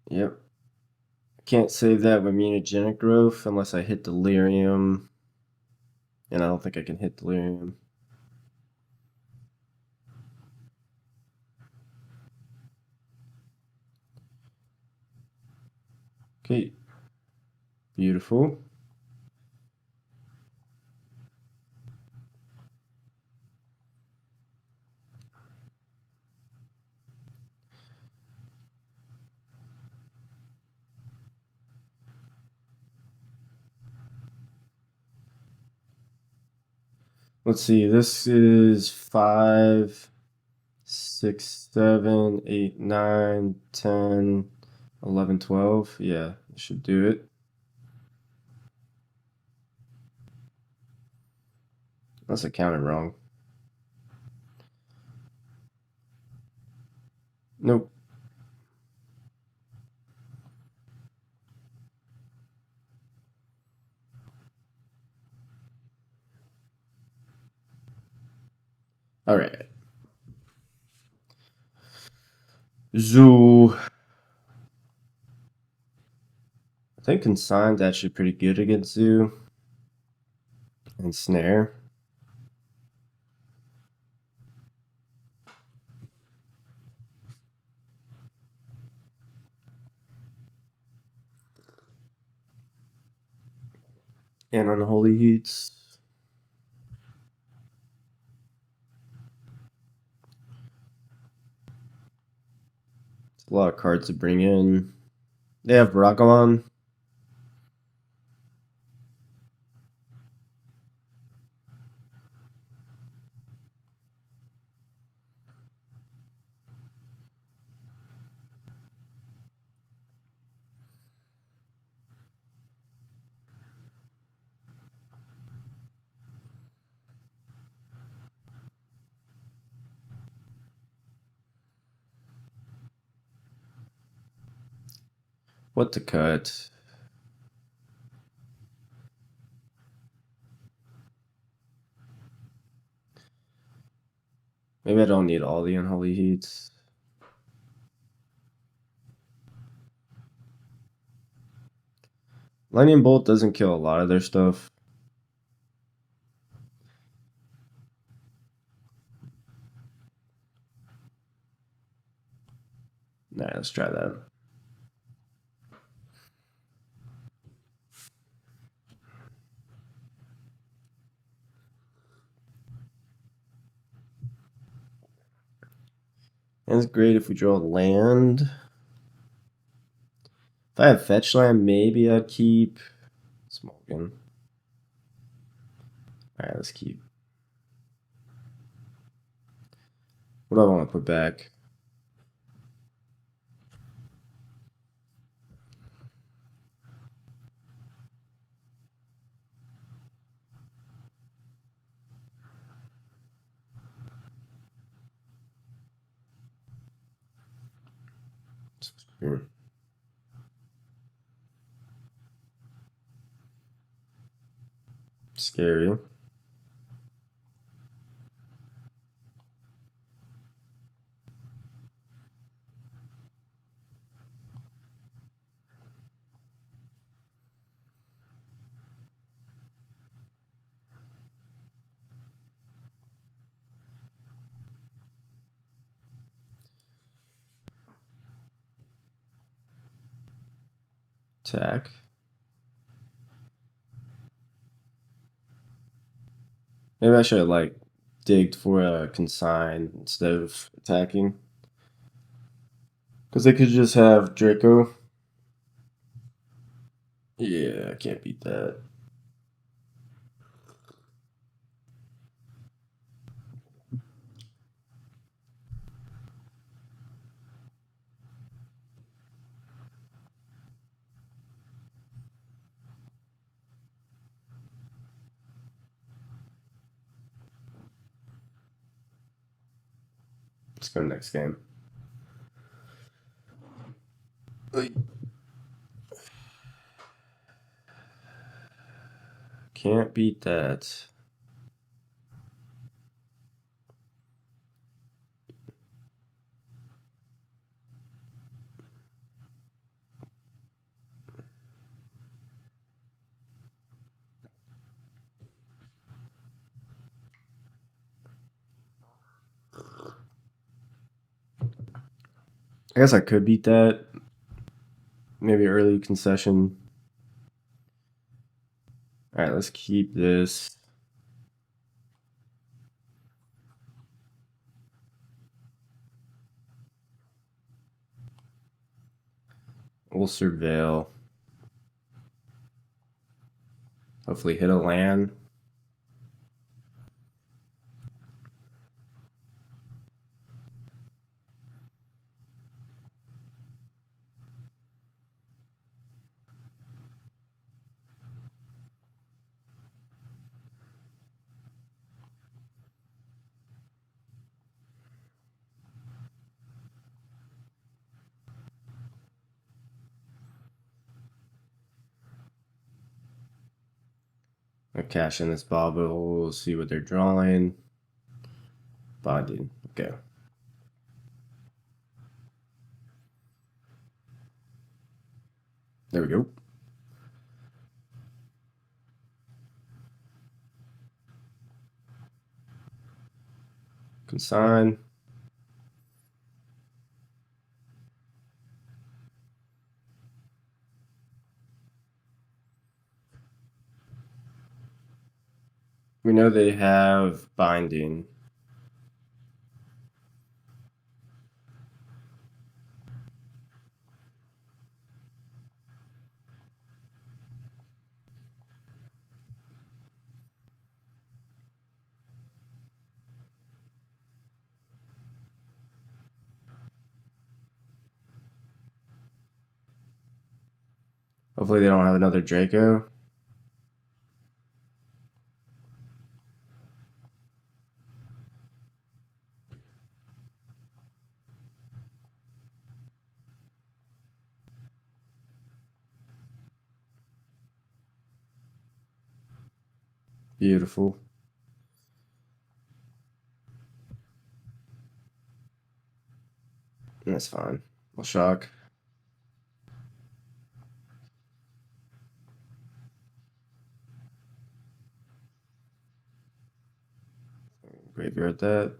Yep. Can't save that with Mutagenic Growth unless I hit Delirium. And I don't think I can hit Delirium. Okay. Beautiful. Let's see, this is 5, 6, 7, 8, 9, 10, 11, 12. Yeah, it should do it. Unless I counted wrong. Nope. All right. Zoo. I think Consigned's actually pretty good against Zoo. And Snare. And Unholy Heats. It's a lot of cards to bring in. They have Ragavan. What to cut? Maybe I don't need all the Unholy Heats. Lightning Bolt doesn't kill a lot of their stuff. Alright, let's try that. And it's great if we draw land. If I have fetch land, maybe I'd keep Smolgan. Alright, let's keep. What do I want to put back? Here. Scary. Attack. Maybe I should have like digged for a consign instead of attacking. Because they could just have Draco. Yeah, I can't beat that. Let's go next game. Can't beat that. I guess I could beat that. Maybe early concession. Alright, let's keep this. We'll surveil. Hopefully hit a land. I'll cash in this bauble, see what they're drawing. Bonding. Okay. There we go. Consign. We know they have binding. Hopefully they don't have another Draco. Beautiful. That's fine. I'll shock. Graveyard that.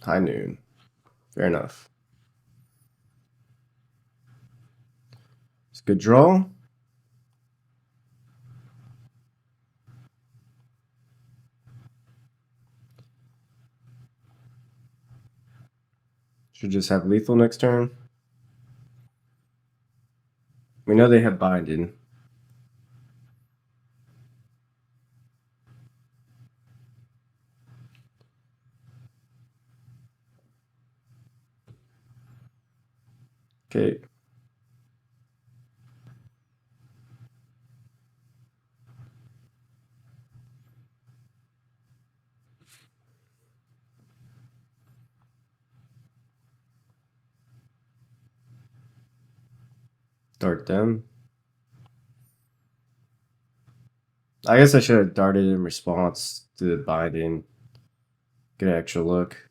High noon. Fair enough. It's a good draw. Should just have lethal next turn. We know they have binding. Okay. Dart them. I guess I should have darted in response to the binding. Get an extra look.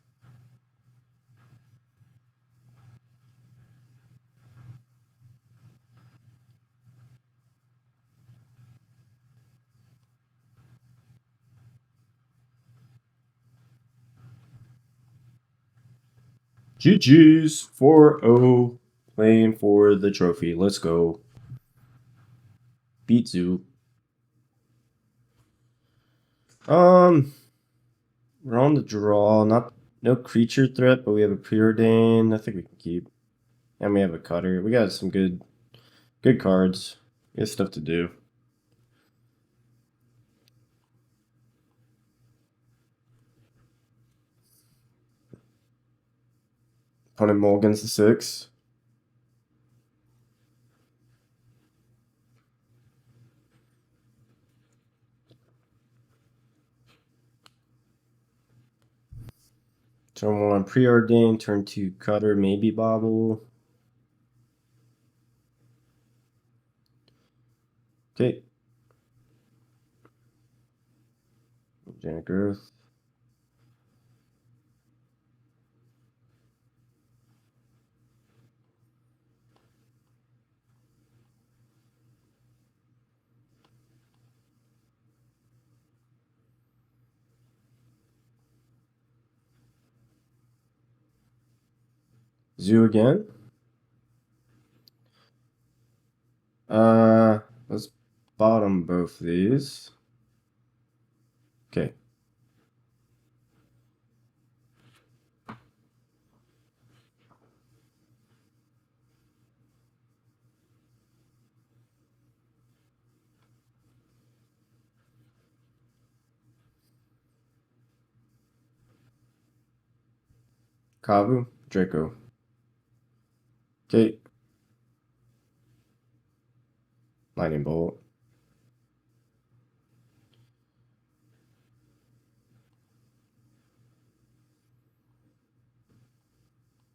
GG's 4-0. Playing for the trophy. Let's go. Beat Zoo. We're on the draw. No creature threat, but we have a preordain. I think we can keep. And we have a cutter. We got some good cards. We have stuff to do. Opponent mulligans the 6. Turn 1 preordain, turn 2 cutter, maybe bobble. Okay. Organic growth. Zoo again. Let's bottom both these. Okay. Kavu, Draco. Okay. Lightning bolt.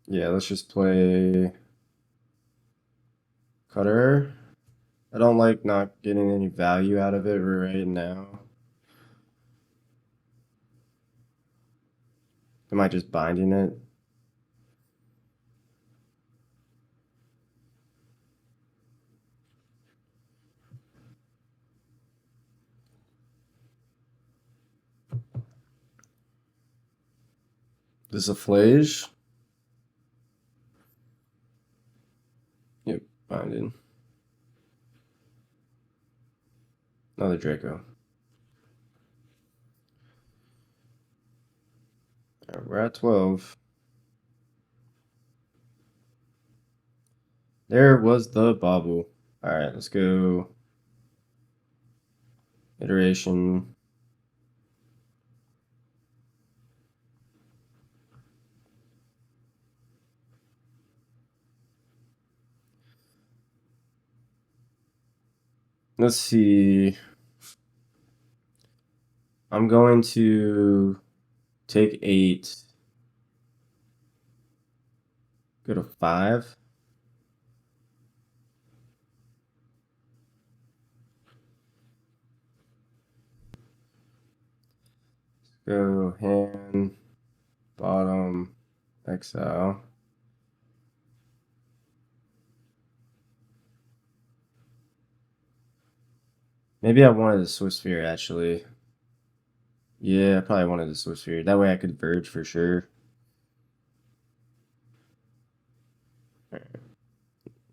Yeah, let's just play cutter. I don't like not getting any value out of it right now. Am I just binding it? This is a flage. Yep, binding. Another Draco. Alright, we're at 12. There was the bobble. Alright, let's go. Iteration. Let's see. I'm going to take 8. Go to 5. Go hand, bottom, exile. Maybe I wanted a Swiss Sphere actually. Yeah, I probably wanted a Swiss Sphere. That way I could verge for sure.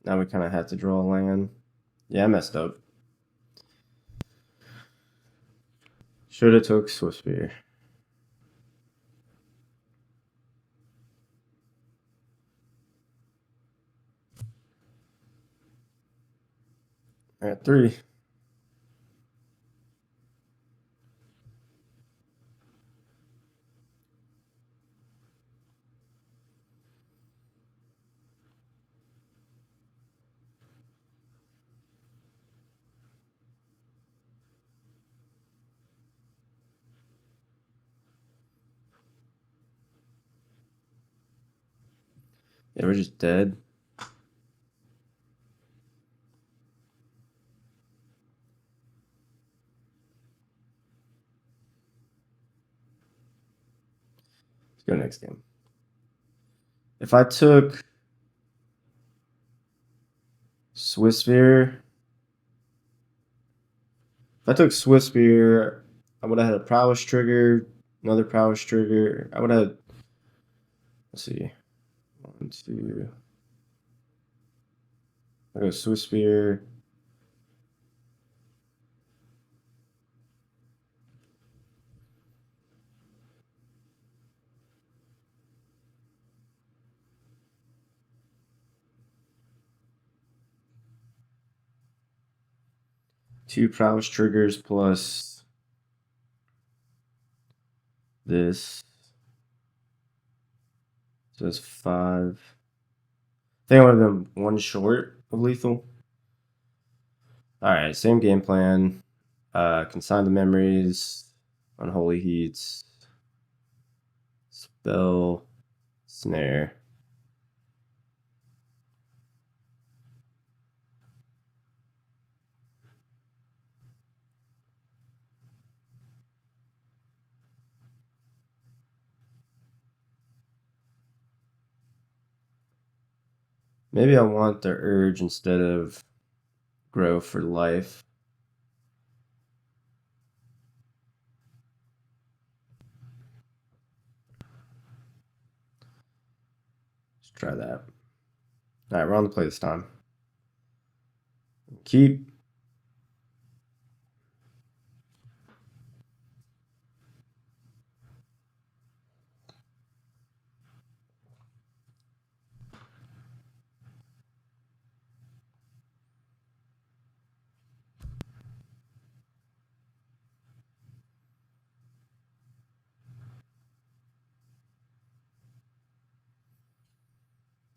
Now we kind of have to draw a land. Yeah, I messed up. Should have took Swiftspear. At 3. Yeah, we're just dead. Let's go next game. If I took Swiftspear, I would have had a Prowess trigger, another Prowess trigger. I would have. Let's see. 1, 2. I go Swiftspear. Two Prowess triggers plus this. So that's 5. I think I would have been 1 short of lethal. Alright, same game plan. Consign the memories, Unholy Heats, Spell, Snare. Maybe I want the Urge instead of Grow for life. Let's try that. Alright, we're on the play this time. Keep.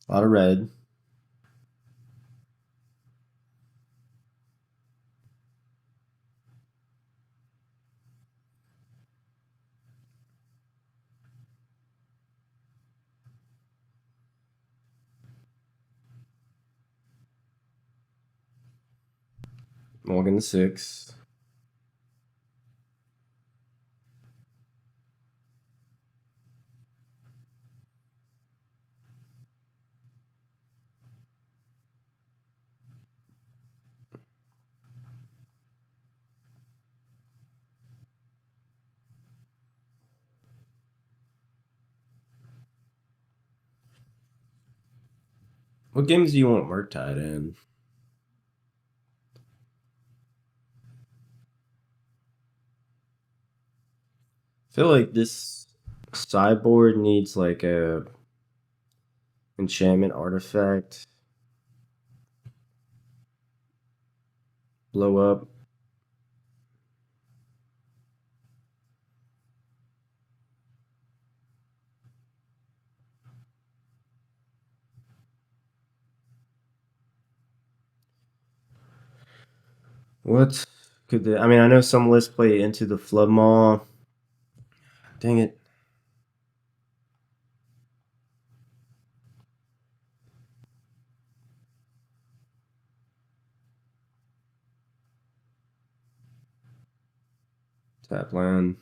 A lot of red. Mulligan to 6. What games do you want Murktide in? I feel like this sideboard needs like a enchantment artifact. Blow up. What could the? I mean, I know some lists play into the Flood Maw. Dang it. Tap land.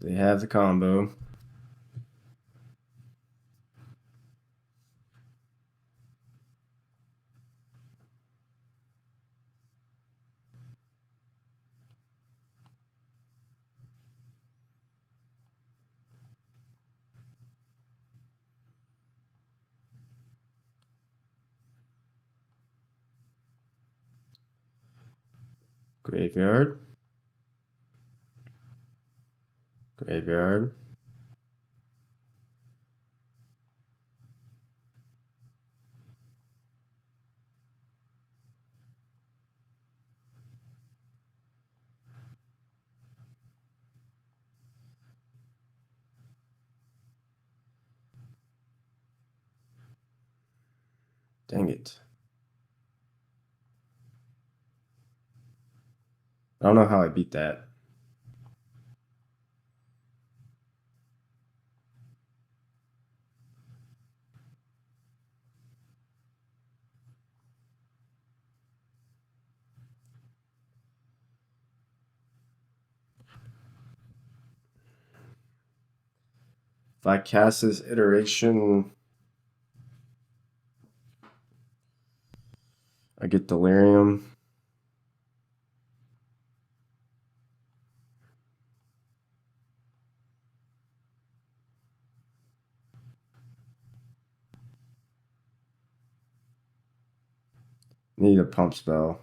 They have the combo. Graveyard. Graveyard. Dang it. I don't know how I beat that. If I cast this iteration, I get Delirium. Need a pump spell.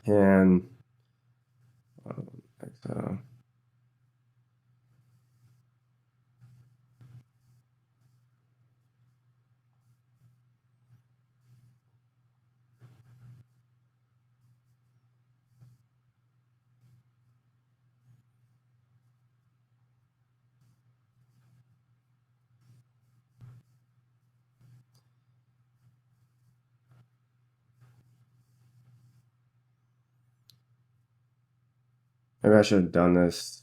And maybe I should have done this.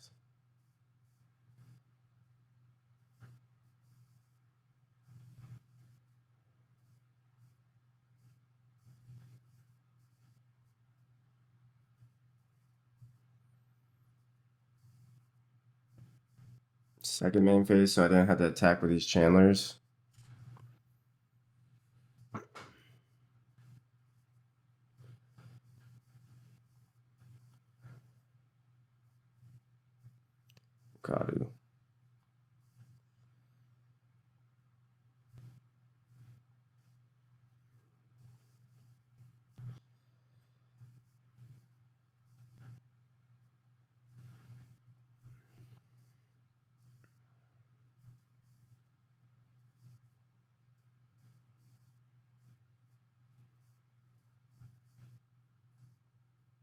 Second main phase, so I didn't have to attack with these Chandlers. Kadu.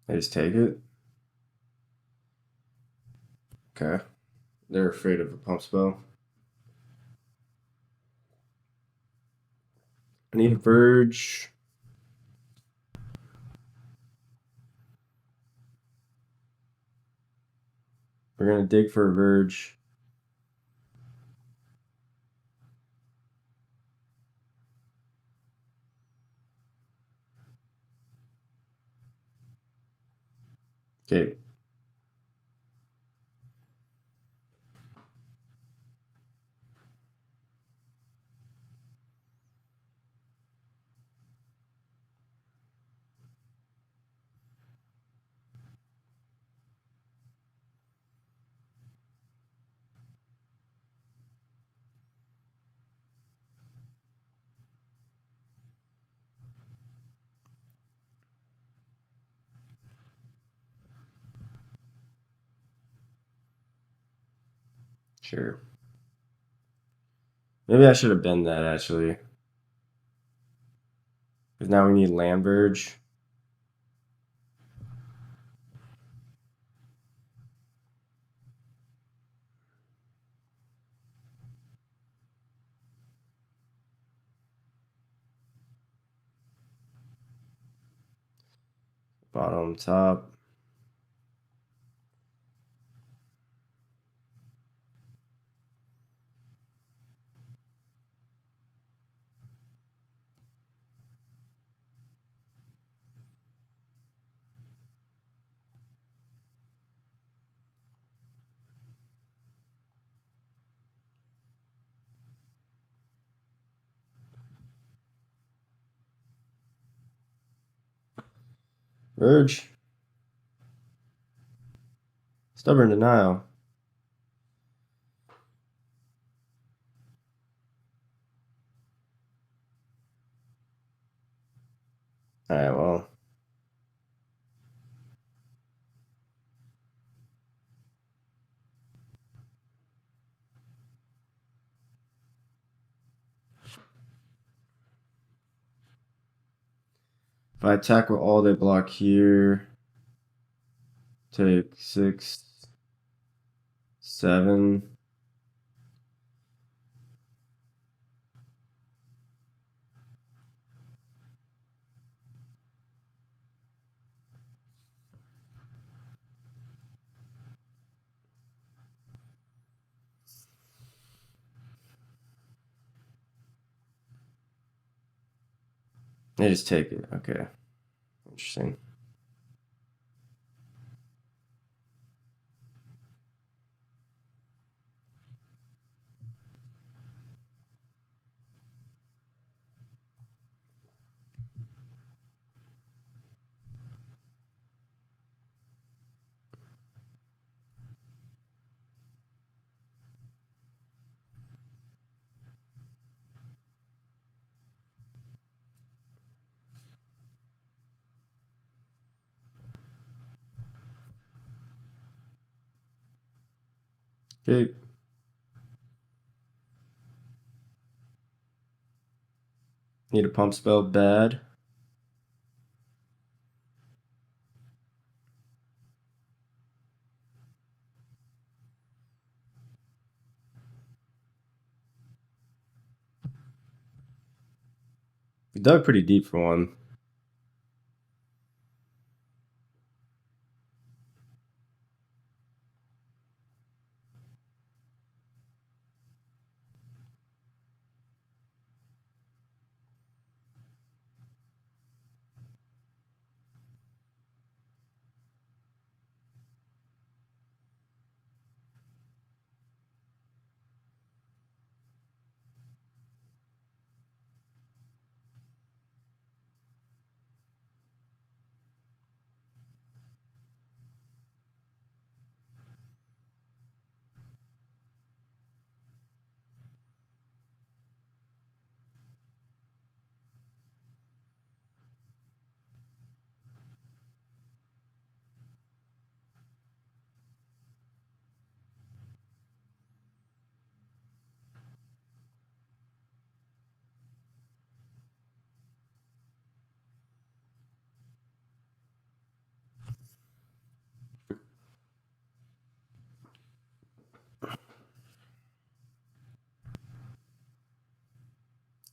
I just take it. Okay. They're afraid of a pump spell. I need a Verge. We're gonna dig for a Verge. Okay. Sure. Maybe I should have been that actually. Because now we need Land Verge. Bottom, top. Urge. Stubborn denial. Alright, well. If I attack with all they block here, take 6, 7. They just take it. Okay. Interesting. Okay. Need a pump spell bad. We dug pretty deep for one.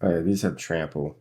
Alright, these have trample.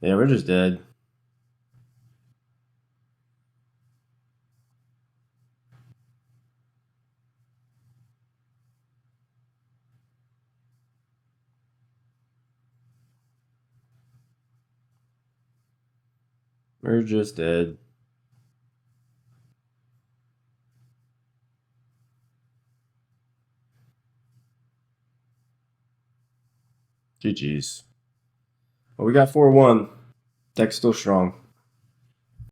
Yeah, we're just dead. We're just dead. GG's. Well, we got 4-1. Deck's still strong.